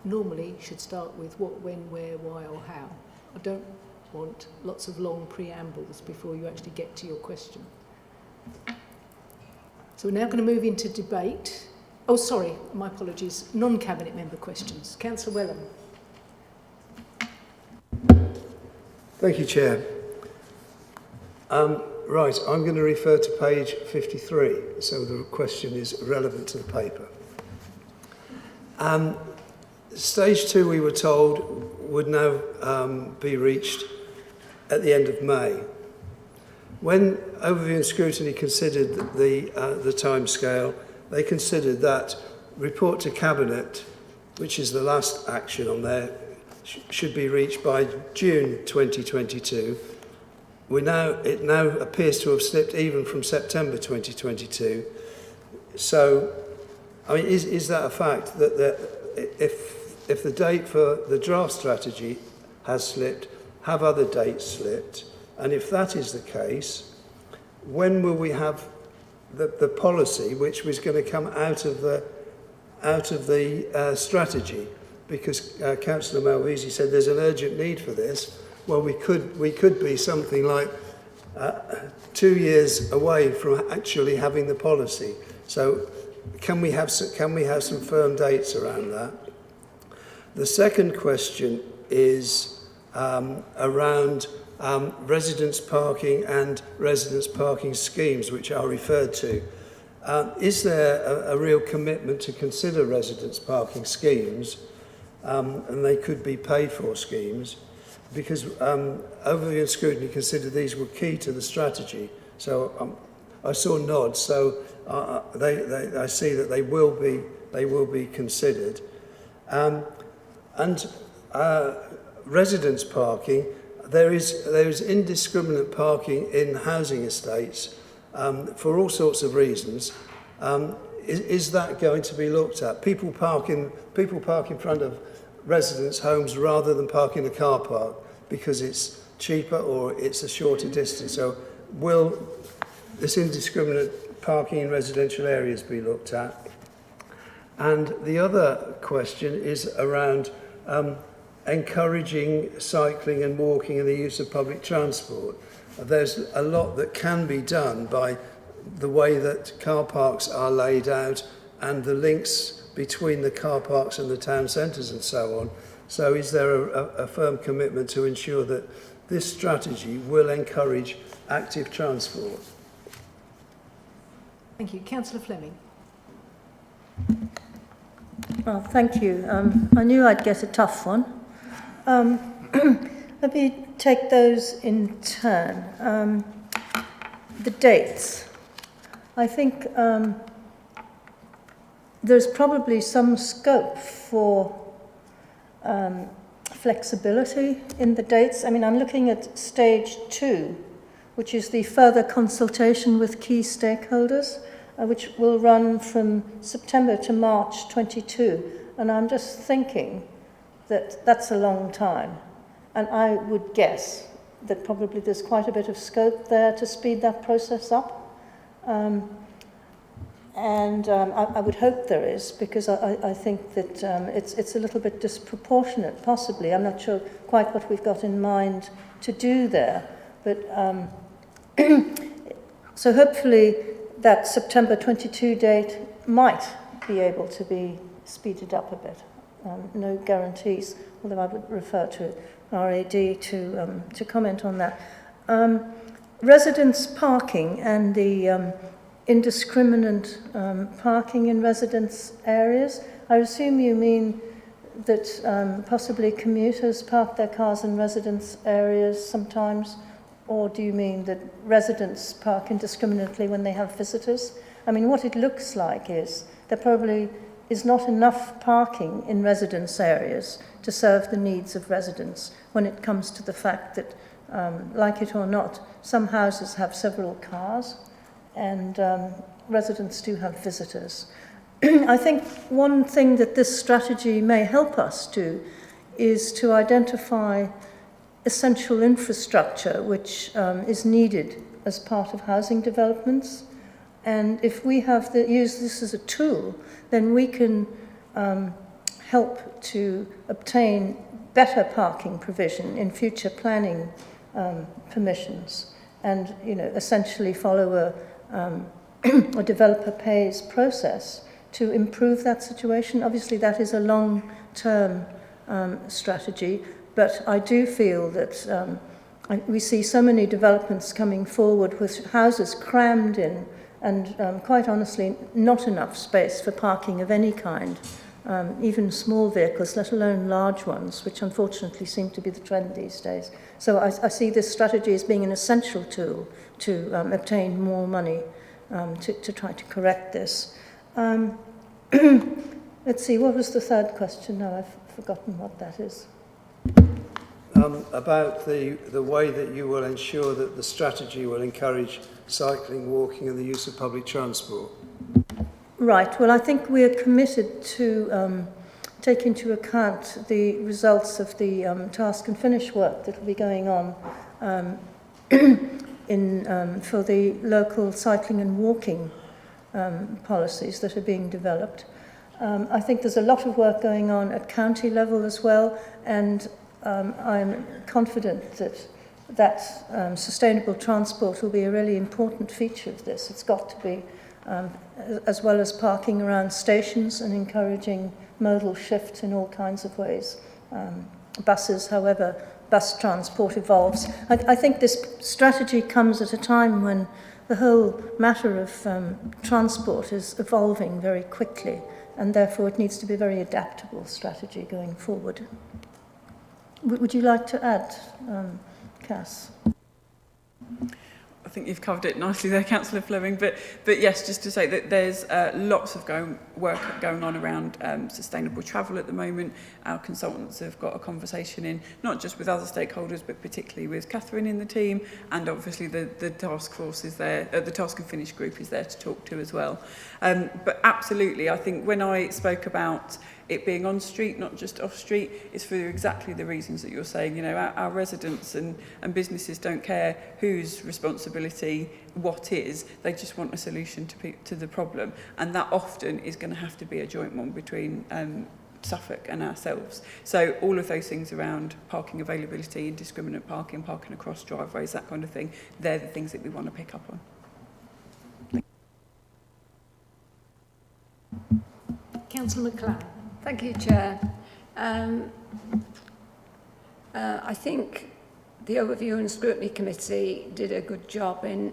normally should start with what, when, where, why or how. I don't want lots of long preambles before you actually get to your question. So we're now going to move into debate. Oh, sorry, my apologies. Non-cabinet member questions. Councillor Wellham. Thank you, Chair. Right, I'm going to refer to page 53, so the question is relevant to the paper. Stage 2, we were told, would now be reached at the end of May. When Overview and Scrutiny considered the timescale, they considered that report to Cabinet, which is the last action on there, should be reached by June 2022. It now appears to have slipped even from September 2022. So, I mean, is that a fact that if the date for the draft strategy has slipped, have other dates slipped? And if that is the case, when will we have the policy which was going to come out of the strategy? Because Councillor Malvisi said there's an urgent need for this. Well, we could be something like 2 years away from actually having the policy. So can we have some firm dates around that? The second question is around residence parking and residence parking schemes, which are referred to. Is there a real commitment to consider residence parking schemes, and they could be paid for schemes, because Overview and Scrutiny considered these were key to the strategy. So I saw nods, so I see that they will be considered. Residence parking. There is indiscriminate parking in housing estates for all sorts of reasons. Is that going to be looked at? People park in front of residents' homes rather than park in a car park because it's cheaper or it's a shorter distance. So will this indiscriminate parking in residential areas be looked at? And the other question is around encouraging cycling and walking and the use of public transport. There's a lot that can be done by the way that car parks are laid out and the links between the car parks and the town centres and so on. So is there a firm commitment to ensure that this strategy will encourage active transport? Thank you. Councillor Fleming. Well, thank you. I knew I'd get a tough one. Let me take those in turn. The dates. I think there's probably some scope for flexibility in the dates. I mean, I'm looking at stage 2, which is the further consultation with key stakeholders, which will run from September to March 22. And I'm just thinking that that's a long time. And I would guess that probably there's quite a bit of scope there to speed that process up. I would hope there is, because I think that it's a little bit disproportionate, possibly. I'm not sure quite what we've got in mind to do there. But so hopefully that September 22 date might be able to be speeded up a bit. No guarantees, although I would refer to RAD to comment on that. Residence parking and the indiscriminate parking in residence areas. I assume you mean that possibly commuters park their cars in residence areas sometimes? Or do you mean that residents park indiscriminately when they have visitors? I mean, what it looks like is there probably is not enough parking in residence areas to serve the needs of residents when it comes to the fact that, like it or not, some houses have several cars and residents do have visitors. I think one thing that this strategy may help us do is to identify essential infrastructure which is needed as part of housing developments. And if we have use this as a tool, then we can help to obtain better parking provision in future planning permissions, and essentially follow a developer pays process to improve that situation. Obviously, that is a long-term strategy, but I do feel that we see so many developments coming forward with houses crammed in, and quite honestly, not enough space for parking of any kind, even small vehicles, let alone large ones, which unfortunately seem to be the trend these days. So I see this strategy as being an essential tool to obtain more money to try to correct this. Let's see, what was the third question? No, I've forgotten what that is. About the way that you will ensure that the strategy will encourage cycling, walking and the use of public transport. Right, well I think we are committed to take into account the results of the task and finish work that will be going on for the local cycling and walking policies that are being developed. I think there's a lot of work going on at county level as well, and I'm confident that sustainable transport will be a really important feature of this. It's got to be, as well as parking around stations and encouraging modal shift in all kinds of ways. Buses, however bus transport evolves. I think this strategy comes at a time when the whole matter of transport is evolving very quickly, and therefore it needs to be a very adaptable strategy going forward. Would you like to add, Cass? I think you've covered it nicely there, Councillor Fleming, but yes, just to say that there's lots of work going on around sustainable travel at the moment. Our consultants have got a conversation in, not just with other stakeholders, but particularly with Catherine in the team, and obviously the task force is there, the task and finish group is there to talk to as well. But absolutely, I think when I spoke about it being on street, not just off street, is for exactly the reasons that you're saying. You know, our residents and businesses don't care whose responsibility what is, they just want a solution to the problem, and that often is going to have to be a joint one between Suffolk and ourselves. So all of those things around parking availability, indiscriminate parking, parking across driveways, that kind of thing, they're the things that we want to pick up on. Councillor McLaren. Thank you, Chair. I think the Overview and Scrutiny Committee did a good job in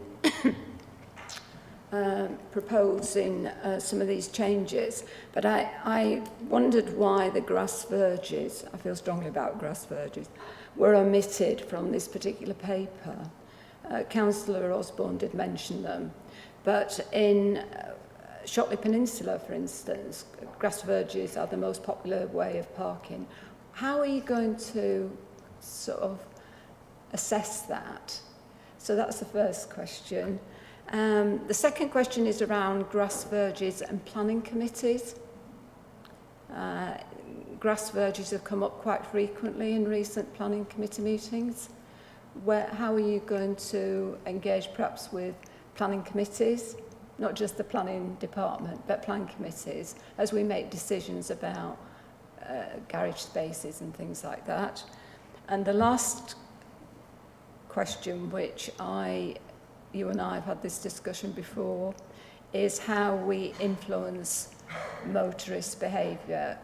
proposing some of these changes, but I wondered why the grass verges, I feel strongly about grass verges, were omitted from this particular paper. Councillor Osborne did mention them, but in Shotley Peninsula, for instance, grass verges are the most popular way of parking. How are you going to sort of assess that? So that's the first question. The second question is around grass verges and planning committees. Grass verges have come up quite frequently in recent planning committee meetings. How are you going to engage perhaps with planning committees, not just the planning department, but planning committees, as we make decisions about garage spaces and things like that? And the last question, which you and I have had this discussion before, is how we influence motorist behaviour.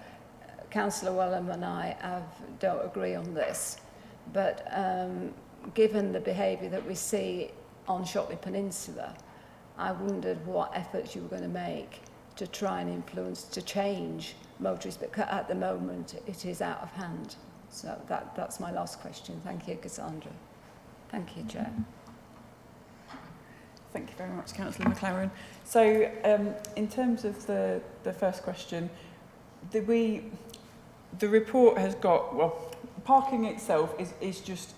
Councillor Wellham and I don't agree on this, but given the behaviour that we see on Shotley Peninsula, I wondered what efforts you were going to make to try and influence, to change motorists, but at the moment it is out of hand. So that's my last question. Thank you, Cassandra. Thank you, Chair. Thank you very much, Councillor McLaren. So in terms of the first question, the report has got, well, parking itself is just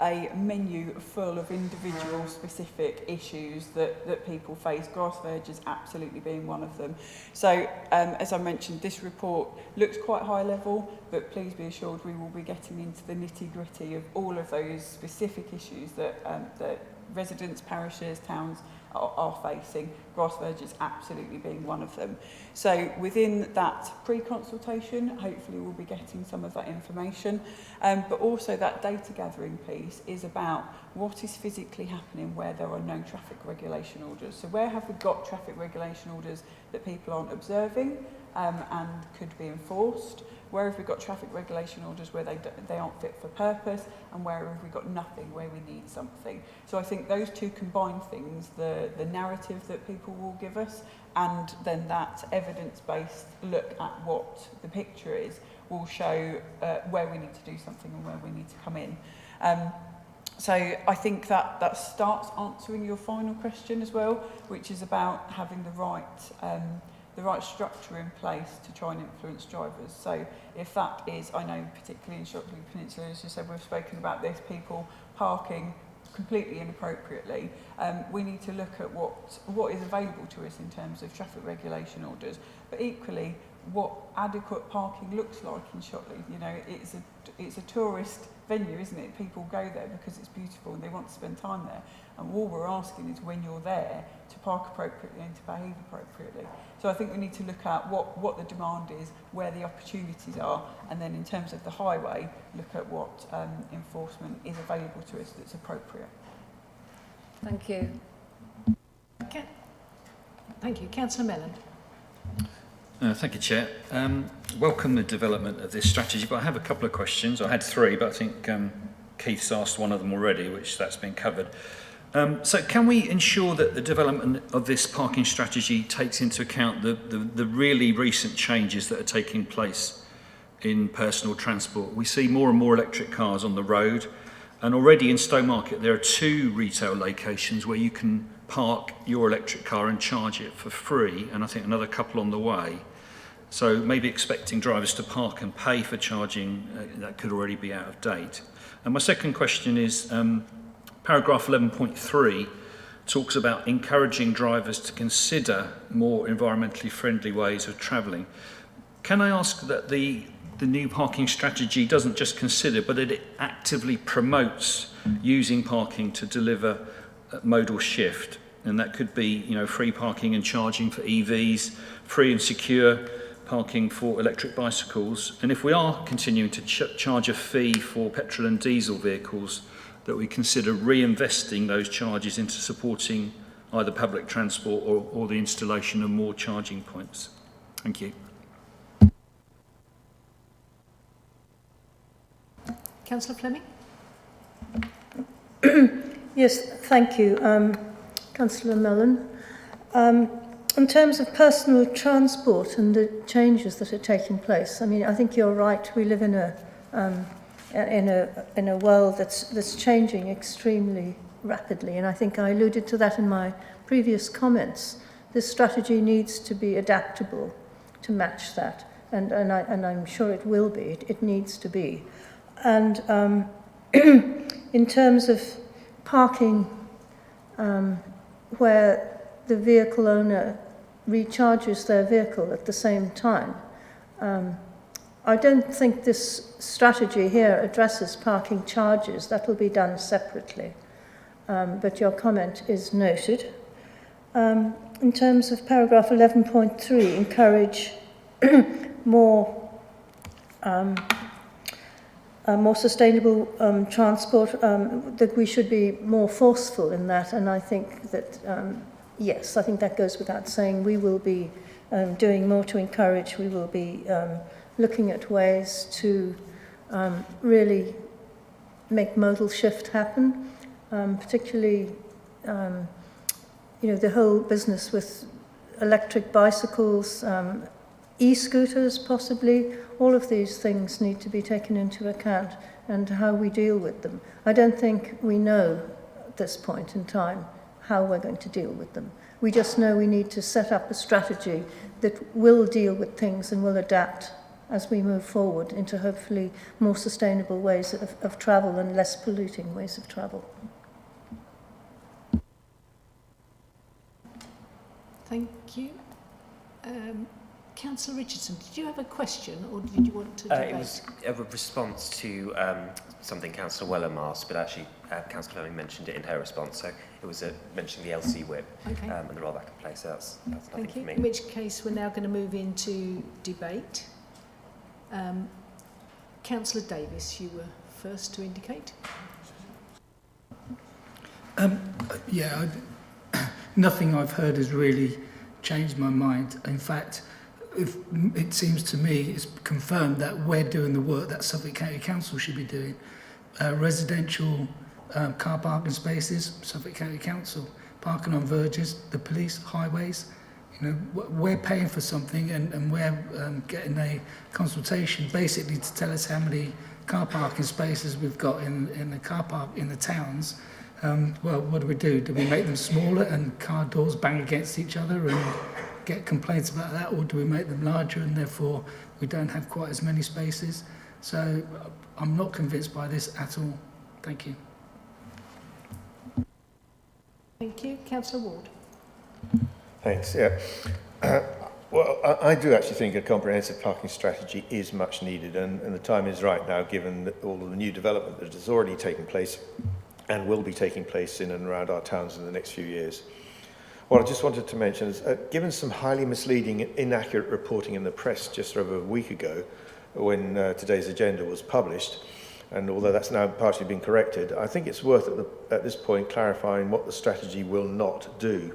a menu full of individual specific issues that people face, grass verges absolutely being one of them. So as I mentioned, this report looks quite high level, but please be assured we will be getting into the nitty-gritty of all of those specific issues that residents, parishes, towns are facing, grass verges absolutely being one of them. So within that pre-consultation, hopefully we'll be getting some of that information, but also that data gathering piece is about what is physically happening where there are no traffic regulation orders. So where have we got traffic regulation orders that people aren't observing and could be enforced? Where have we got traffic regulation orders where they aren't fit for purpose, and where have we got nothing where we need something? So I think those two combined things, the narrative that people will give us and then that evidence-based look at what the picture is, will show where we need to do something and where we need to come in. So I think that starts answering your final question as well, which is about having the right structure in place to try and influence drivers. So if that is, I know particularly in Shockley Peninsula, as you said, we've spoken about this, people parking completely inappropriately, we need to look at what is available to us in terms of traffic regulation orders, but equally what adequate parking looks like in Shockley. You know, it's a tourist venue, isn't it? People go there because it's beautiful and they want to spend time there, and all we're asking is when you're there to park appropriately and to behave appropriately. So I think we need to look at what the demand is, where the opportunities are, and then in terms of the highway, look at what enforcement is available to us that's appropriate. Thank you. Okay. Thank you. Councillor Mellon. Thank you, Chair. Welcome the development of this strategy, but I have a couple of questions. I had three, but I think Keith's asked one of them already, which that's been covered. So can we ensure that the development of this parking strategy takes into account the really recent changes that are taking place in personal transport? We see more and more electric cars on the road, and already in Stowmarket there are 2 retail locations where you can park your electric car and charge it for free, and I think another couple on the way. So maybe expecting drivers to park and pay for charging, that could already be out of date. And my second question is, paragraph 11.3 talks about encouraging drivers to consider more environmentally friendly ways of travelling. Can I ask that the new parking strategy doesn't just consider, but that it actively promotes using parking to deliver a modal shift? And that could be, you know, free parking and charging for EVs, free and secure parking for electric bicycles. And if we are continuing to charge a fee for petrol and diesel vehicles, that we consider reinvesting those charges into supporting either public transport or the installation of more charging points. Thank you. Councillor Fleming. Yes, thank you, Councillor Mellon. In terms of personal transport and the changes that are taking place, I mean, I think you're right. We live in a world that's changing extremely rapidly, and I think I alluded to that in my previous comments. This strategy needs to be adaptable to match that, and I'm sure it will be. It needs to be. And in terms of parking where the vehicle owner recharges their vehicle at the same time, I don't think this strategy here addresses parking charges. That will be done separately. But your comment is noted. In terms of paragraph 11.3, encourage more sustainable transport, that we should be more forceful in that. And I think that, yes, I think that goes without saying. We will be doing more to encourage. We will be looking at ways to really make modal shift happen, particularly, you know, the whole business with electric bicycles, e-scooters possibly. All of these things need to be taken into account and how we deal with them. I don't think we know at this point in time how we're going to deal with them. We just know we need to set up a strategy that will deal with things and will adapt as we move forward into hopefully more sustainable ways of travel and less polluting ways of travel. Thank you. Councillor Richardson, did you have a question or did you want to debate? It was a response to something Councillor Wellham asked, but actually Councillor Fleming mentioned it in her response. So it was mentioning the LC whip and the role that can play. So that's nothing Thank you. for me. In which case, we're now going to move into debate. Councillor Davis, you were first to indicate. Nothing I've heard has really changed my mind. In fact, if it seems to me it's confirmed that we're doing the work that Suffolk County Council should be doing. Residential car parking spaces, Suffolk County Council. Parking on verges, the police, highways. You know, we're paying for something and we're getting a consultation basically to tell us how many car parking spaces we've got in the car park in the towns. Well, what do? Do we make them smaller and car doors bang against each other and get complaints about that, or do we make them larger and therefore we don't have quite as many spaces? So I'm not convinced by this at all. Thank you. Thank you. Councillor Ward. Thanks. Yeah. Well, I do actually think a comprehensive parking strategy is much needed, and the time is right now, given all of the new development that has already taken place and will be taking place in and around our towns in the next few years. What I just wanted to mention is, given some highly misleading and inaccurate reporting in the press just over a week ago, when today's agenda was published, and although that's now partially been corrected, I think it's worth at this point clarifying what the strategy will not do.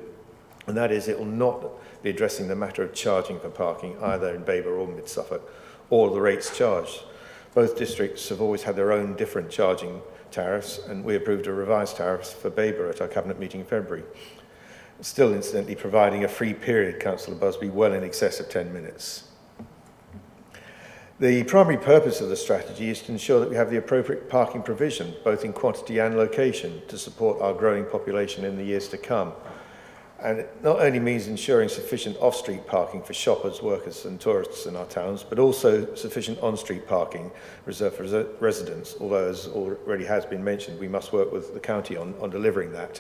And that is, it will not be addressing the matter of charging for parking, either in Babergh or Mid-Suffolk, or the rates charged. Both districts have always had their own different charging tariffs, and we approved a revised tariff for Babergh at our Cabinet meeting in February. Still, incidentally, providing a free period, Councillor Busby, well in excess of 10 minutes. The primary purpose of the strategy is to ensure that we have the appropriate parking provision, both in quantity and location, to support our growing population in the years to come. And it not only means ensuring sufficient off-street parking for shoppers, workers and tourists in our towns, but also sufficient on-street parking reserved for residents, although, as already has been mentioned, we must work with the county on delivering that.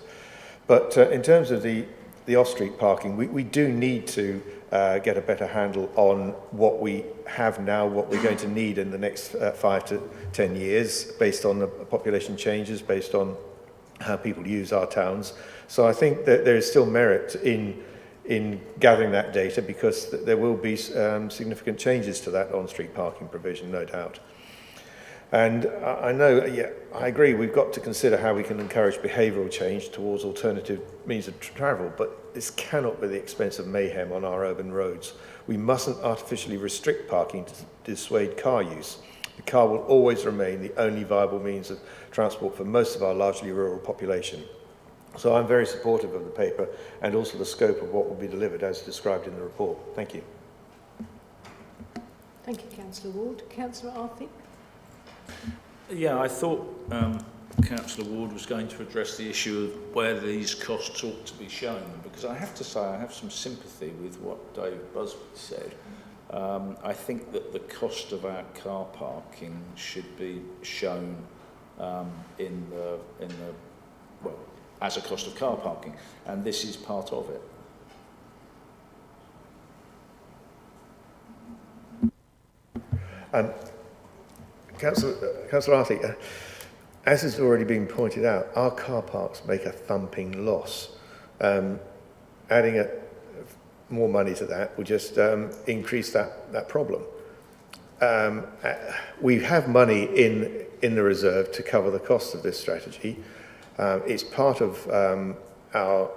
But in terms of the off-street parking, we do need to get a better handle on what we have now, what we're going to need in the next 5 to 10 years, based on the population changes, based on how people use our towns. So I think that there is still merit in gathering that data, because there will be significant changes to that on-street parking provision, no doubt. And I know, yeah, I agree, we've got to consider how we can encourage behavioural change towards alternative means of travel, but this cannot be at the expense of mayhem on our urban roads. We mustn't artificially restrict parking to dissuade car use. The car will always remain the only viable means of transport for most of our largely rural population. So I'm very supportive of the paper and also the scope of what will be delivered as described in the report. Thank you. Thank you, Councillor Ward. Councillor Arthey. Yeah, I thought Councillor Ward was going to address the issue of where these costs ought to be shown, because I have to say I have some sympathy with what Dave Busby said. I think that the cost of our car parking should be shown in the as a cost of car parking, and this is part of it. Councillor Arthey, as has already been pointed out, our car parks make a thumping loss. Adding more money to that will just increase that problem. We have money in the reserve to cover the cost of this strategy. It's part of our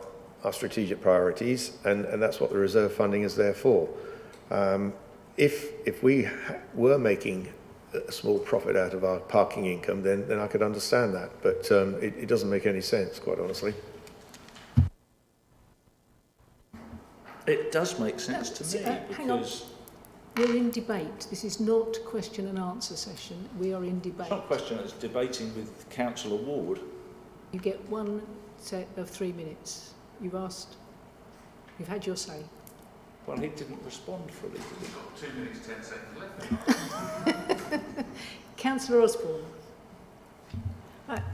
strategic priorities, and that's what the reserve funding is there for. If we were making a small profit out of our parking income, then I could understand that, but it doesn't make any sense, quite honestly. It does make sense to me hang on. because We're in debate. This is not question and answer session. We are in debate. it's not a question, it's debating with Councillor Ward. You get one set of 3 minutes. You've asked. You've had your say. Well, he didn't respond fully, did he? We've got 2 minutes, 10 seconds left. Councillor Osborne.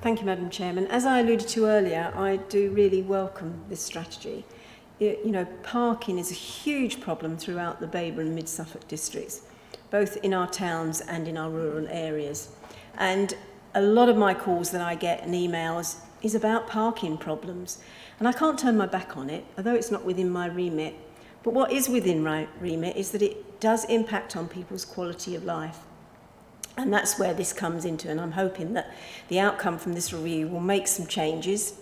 Thank you, Madam Chairman. As I alluded to earlier, I do really welcome this strategy. You know, parking is a huge problem throughout the Babergh and Mid-Suffolk districts, both in our towns and in our rural areas. And a lot of my calls that I get and emails is about parking problems. And I can't turn my back on it, although it's not within my remit. But what is within my remit is that it does impact on people's quality of life. And that's where this comes into, and I'm hoping that the outcome from this review will make some changes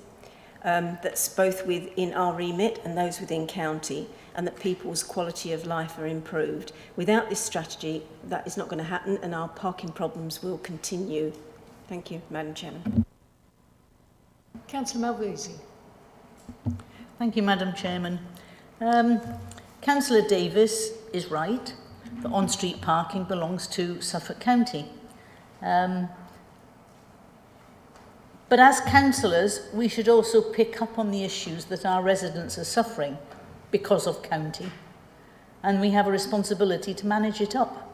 that's both within our remit and those within county, and that people's quality of life are improved. Without this strategy, that is not going to happen, and our parking problems will continue. Thank you, Madam Chairman. Councillor Malvesi. Thank you, Madam Chairman. Councillor Davis is right that on-street parking belongs to Suffolk County. But as councillors, we should also pick up on the issues that our residents are suffering because of county. And we have a responsibility to manage it up,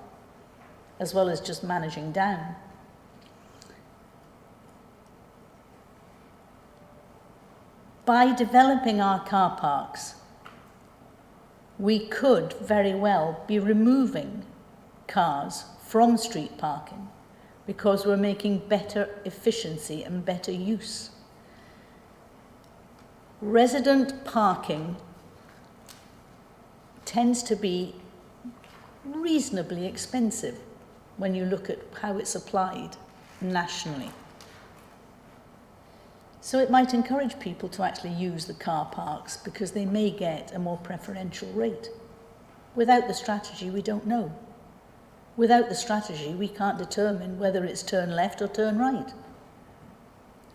as well as just managing down. By developing our car parks, we could very well be removing cars from street parking because we're making better efficiency and better use. Resident parking tends to be reasonably expensive when you look at how it's applied nationally. So it might encourage people to actually use the car parks because they may get a more preferential rate. Without the strategy, we don't know. Without the strategy, we can't determine whether it's turn left or turn right.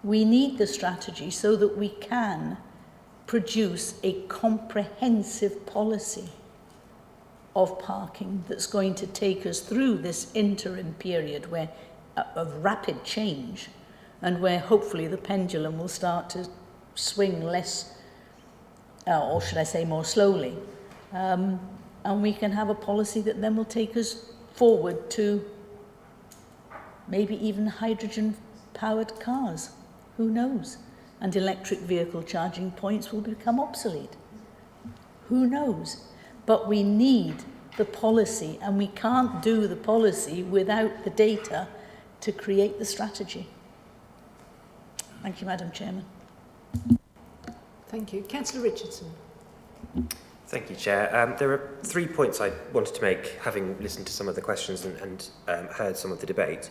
We need the strategy so that we can produce a comprehensive policy of parking that's going to take us through this interim period where of rapid change, and where hopefully the pendulum will start to swing less, or should I say more slowly, and we can have a policy that then will take us forward to maybe even hydrogen-powered cars. Who knows? And electric vehicle charging points will become obsolete. Who knows? But we need the policy, and we can't do the policy without the data to create the strategy. Thank you, Madam Chairman. Thank you. Councillor Richardson. Thank you, Chair. There are 3 points I wanted to make, having listened to some of the questions and heard some of the debate.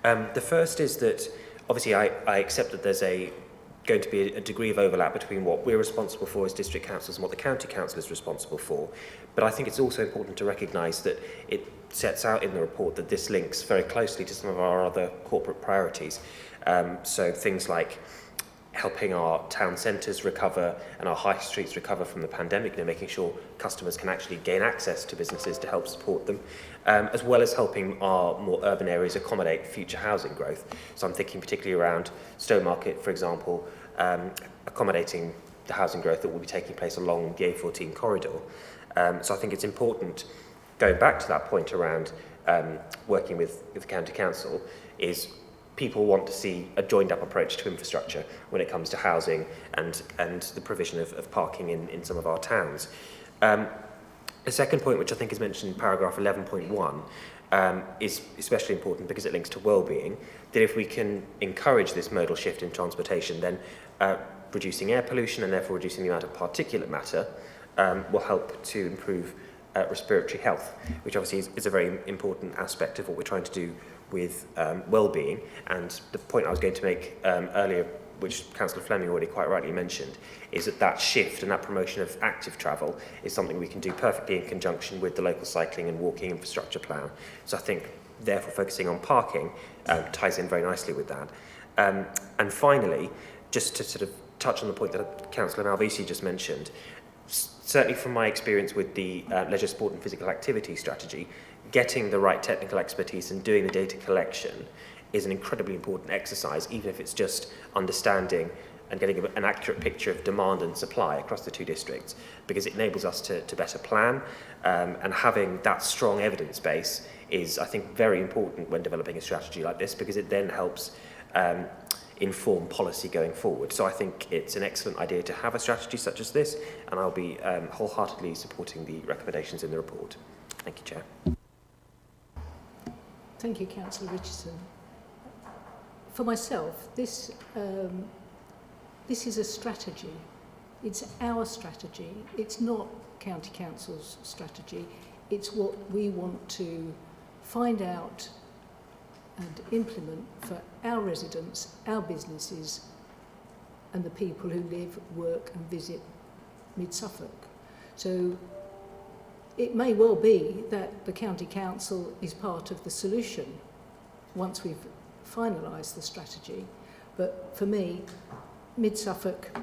The first is that, obviously, I accept that there's going to be a degree of overlap between what we're responsible for as district councils and what the county council is responsible for. But I think it's also important to recognise that it sets out in the report that this links very closely to some of our other corporate priorities. So things like helping our town centres recover and our high streets recover from the pandemic, making sure customers can actually gain access to businesses to help support them, as well as helping our more urban areas accommodate future housing growth. So I'm thinking particularly around Stowmarket, for example, accommodating the housing growth that will be taking place along the A14 corridor. So I think it's important, going back to that point around working with the county council, is people want to see a joined-up approach to infrastructure when it comes to housing and the provision of parking in some of our towns. A second point, which I think is mentioned in paragraph 11.1, is especially important because it links to well-being, that if we can encourage this modal shift in transportation, then reducing air pollution and therefore reducing the amount of particulate matter will help to improve respiratory health, which obviously is a very important aspect of what we're trying to do with well-being. And the point I was going to make earlier, which Councillor Fleming already quite rightly mentioned, is that shift and that promotion of active travel is something we can do perfectly in conjunction with the local cycling and walking infrastructure plan. So I think, therefore, focusing on parking ties in very nicely with that. And finally, just to sort of touch on the point that Councillor Malvesi just mentioned, certainly from my experience with the leisure, sport and physical activity strategy, getting the right technical expertise and doing the data collection is an incredibly important exercise, even if it's just understanding and getting an accurate picture of demand and supply across the two districts, because it enables us to better plan, and having that strong evidence base is, I think, very important when developing a strategy like this, because it then helps inform policy going forward. So I think it's an excellent idea to have a strategy such as this, and I'll be wholeheartedly supporting the recommendations in the report. Thank you, Chair. Thank you, Councillor Richardson. For myself, this is a strategy. It's our strategy. It's not County Council's strategy. It's what we want to find out and implement for our residents, our businesses, and the people who live, work and visit Mid-Suffolk. So it may well be that the County Council is part of the solution once we've finalised the strategy. But for me, Mid-Suffolk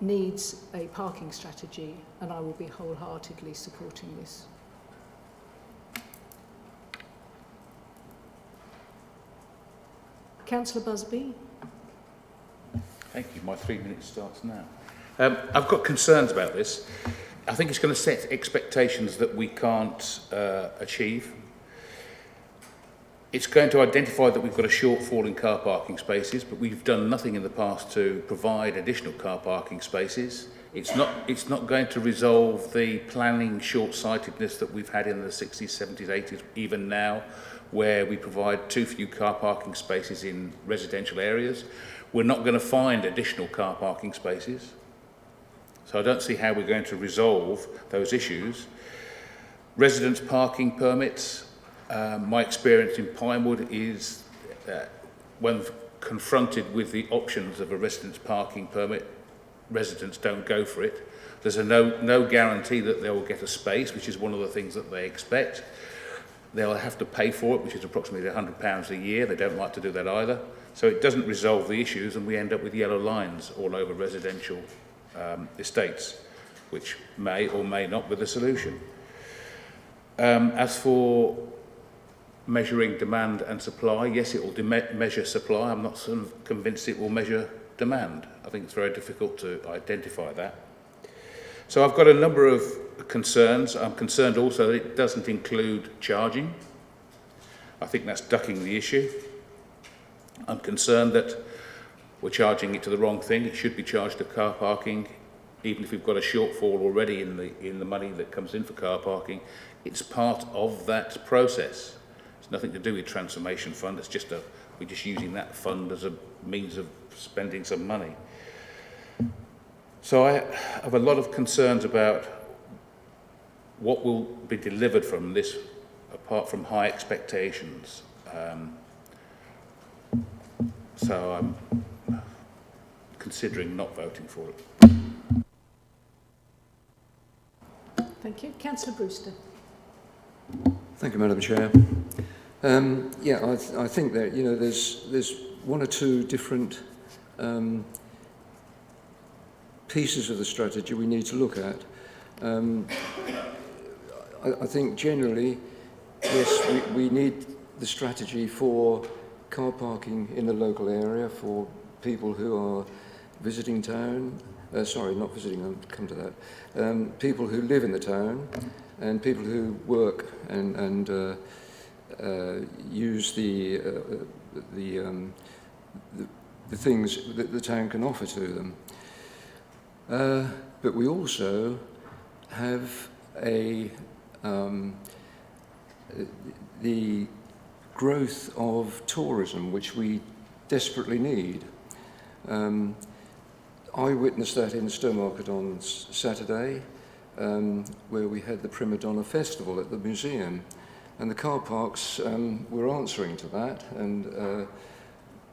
needs a parking strategy, and I will be wholeheartedly supporting this. Councillor Busby. Thank you. My 3 minutes starts now. I've got concerns about this. I think it's going to set expectations that we can't achieve. It's going to identify that we've got a shortfall in car parking spaces, but we've done nothing in the past to provide additional car parking spaces. It's not going to resolve the planning short-sightedness that we've had in the 60s, 70s, 80s, even now, where we provide too few car parking spaces in residential areas. We're not going to find additional car parking spaces. So I don't see how we're going to resolve those issues. Residence parking permits. My experience in Pinewood is when confronted with the options of a residence parking permit, residents don't go for it. There's no guarantee that they will get a space, which is one of the things that they expect. They'll have to pay for it, which is approximately £100 a year. They don't like to do that either. So it doesn't resolve the issues, and we end up with yellow lines all over residential estates, which may or may not be the solution. As for measuring demand and supply, yes, it will measure supply. I'm not sort of convinced it will measure demand. I think it's very difficult to identify that. So I've got a number of concerns. I'm concerned also that it doesn't include charging. I think that's ducking the issue. I'm concerned that we're charging it to the wrong thing. It should be charged to car parking, even if we've got a shortfall already in the money that comes in for car parking. It's part of that process. It's nothing to do with transformation fund. It's just we're just using that fund as a means of spending some money. So I have a lot of concerns about what will be delivered from this, apart from high expectations. So I'm considering not voting for it. Thank you. Councillor Brewster. Thank you, Madam Chair. I think that there's one or two different pieces of the strategy we need to look at. I think generally, yes, we need the strategy for car parking in the local area for people who are visiting town. Sorry, not visiting, I'll come to that. People who live in the town and people who work and use the things that the town can offer to them. But we also have the growth of tourism, which we desperately need. I witnessed that in Stowmarket on Saturday, where we had the Prima Donna Festival at the museum, and the car parks were answering to that, and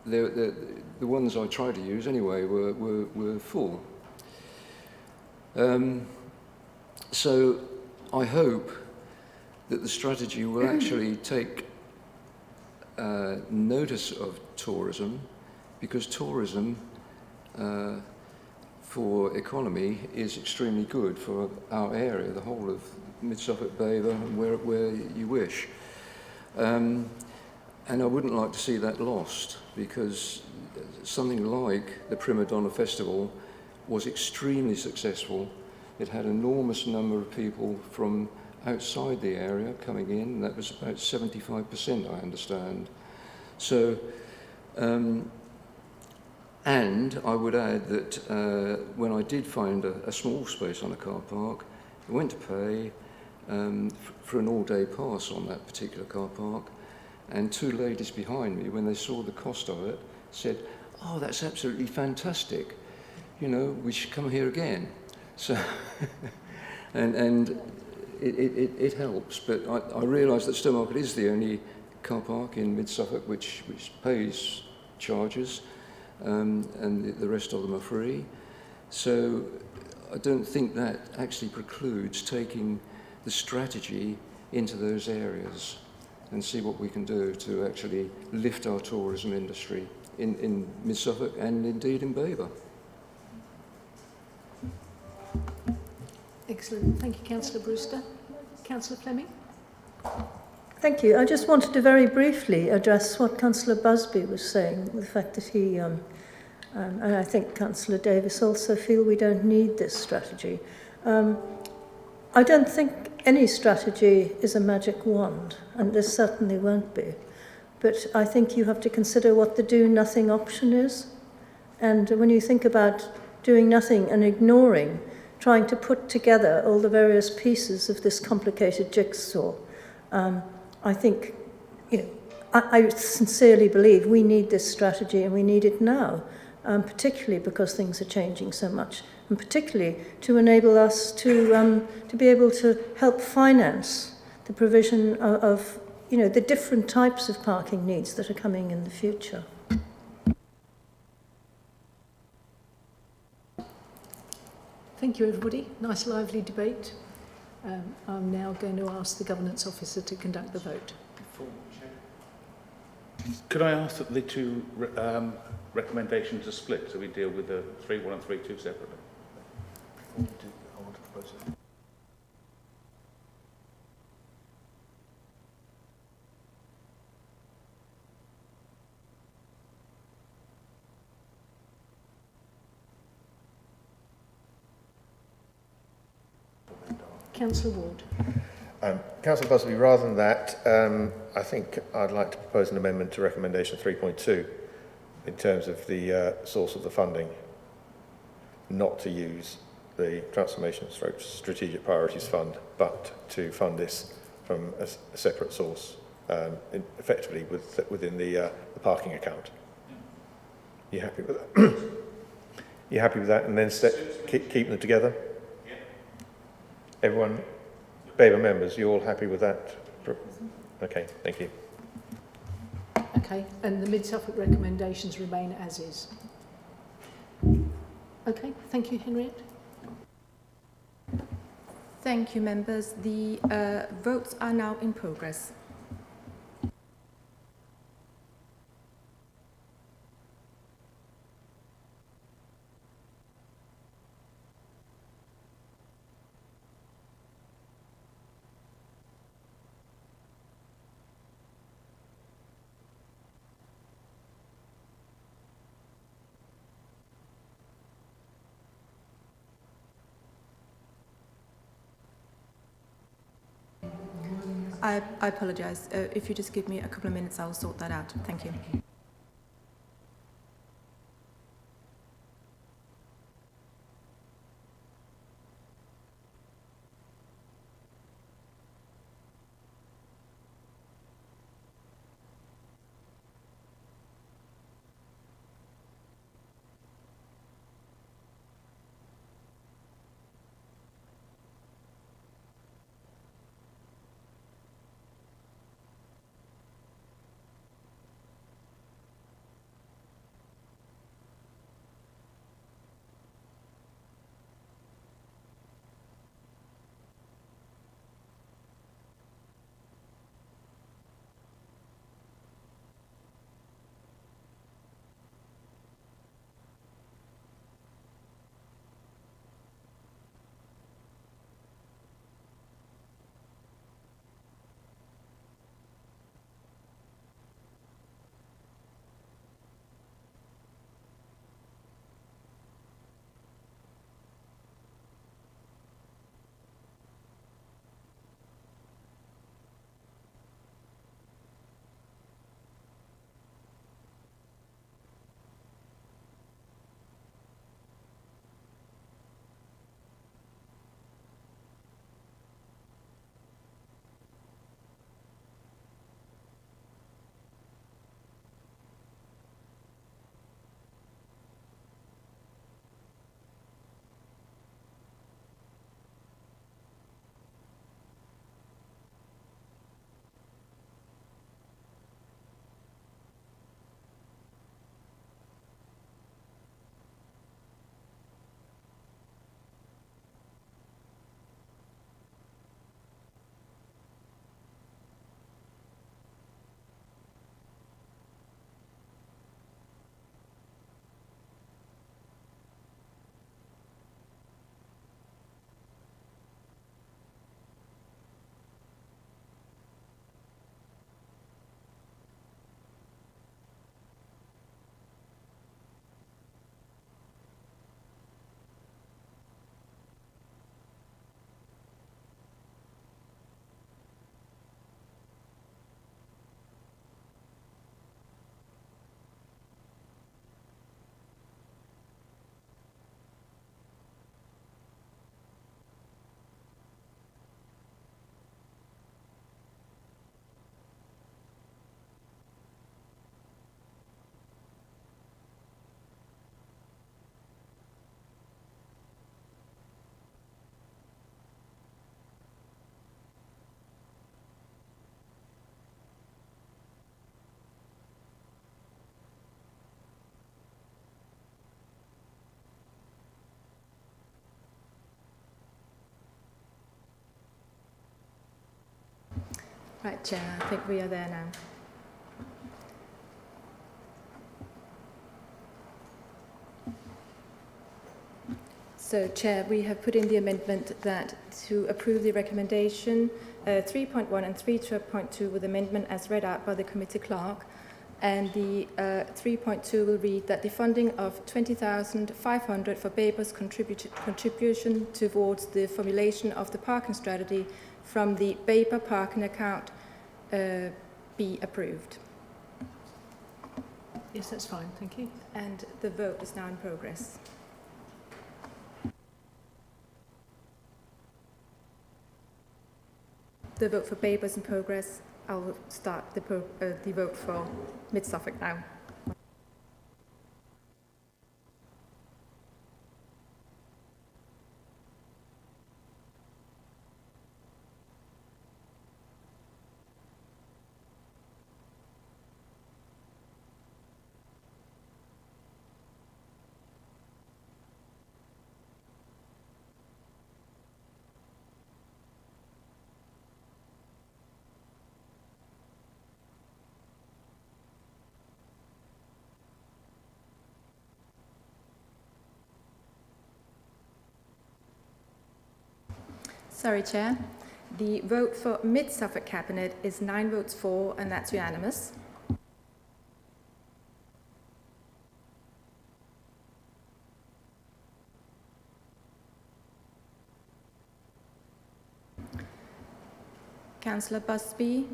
the ones I tried to use anyway were full. So I hope that the strategy will actually take notice of tourism, because tourism for economy is extremely good for our area, the whole of Mid-Suffolk, Babergh, and where you wish. And I wouldn't like to see that lost, because something like the Prima Donna Festival was extremely successful. It had an enormous number of people from outside the area coming in, and that was about 75%, I understand. So, and I would add that when I did find a small space on a car park, I went to pay for an all-day pass on that particular car park, and two ladies behind me, when they saw the cost of it, said, "Oh, that's absolutely fantastic. You know, we should come here again." So, and it helps, but I realise that Stowmarket is the only car park in Mid-Suffolk which pays charges, and the rest of them are free. So I don't think that actually precludes taking the strategy into those areas and see what we can do to actually lift our tourism industry in Mid-Suffolk and indeed in Babergh. Excellent. Thank you, Councillor Brewster. Councillor Fleming? Thank you. I just wanted to very briefly address what Councillor Busby was saying, the fact that he, and I think Councillor Davis also feel we don't need this strategy. I don't think any strategy is a magic wand, and there certainly won't be. But I think you have to consider what the do-nothing option is. And when you think about doing nothing and ignoring, trying to put together all the various pieces of this complicated jigsaw, I think, you know, I sincerely believe we need this strategy, and we need it now, particularly because things are changing so much, and particularly to enable us to be able to help finance the provision of you know, the different types of parking needs that are coming in the future. Thank you, everybody. Nice, lively debate. I'm now going to ask the Governance Officer to conduct the vote. Could I ask that the two recommendations are split, so we deal with the 3.1 and 3.2 separately? I want to propose it. Councillor Ward. Councillor Busby, rather than that, I think I'd like to propose an amendment to recommendation 3.2 in terms of the source of the funding, not to use the Transformation Strategic Priorities Fund, but to fund this from a separate source, effectively within the parking account. You happy with that? You happy with that? And then keep them together? Everyone, Babergh members, you all happy with that? Okay, thank you. Okay, and the Mid-Suffolk recommendations remain as is. Okay, thank you, Henriette. Thank you, members. The votes are now in progress. I apologise. If you just give me a couple of minutes, I'll sort that out. Thank you. Right, Chair, I think we are there now. So, Chair, we have put in the amendment that to approve the recommendation 3.1 and 3.2 with amendment as read out by the committee clerk. And the 3.2 will read that the funding of 20,500 for Babergh's contribution towards the formulation of the parking strategy from the Babergh parking account be approved. Yes, that's fine, thank you. And the vote is now in progress. The vote for Babergh is in progress. I'll start the vote for Mid-Suffolk now. Sorry, Chair. The vote for Mid-Suffolk Cabinet is 9 votes for, and that's unanimous. Councillor Busby,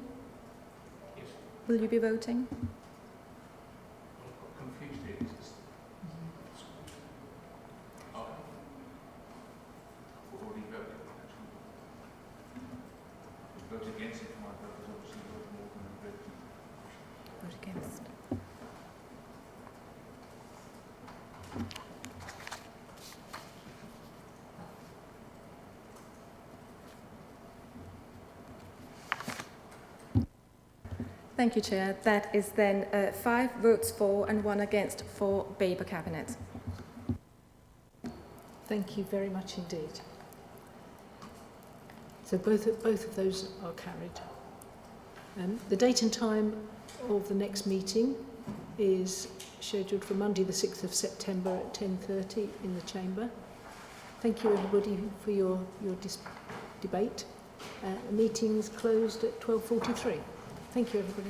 yes. Will you be voting? Thank you, Chair. That is then 5 votes for and 1 against for Babergh Cabinet. Thank you very much indeed. So both of those are carried. The date and time of the next meeting is scheduled for Monday the 6th of September at 10:30 in the Chamber. Thank you everybody for your debate. The meeting's closed at 12:43. Thank you everybody.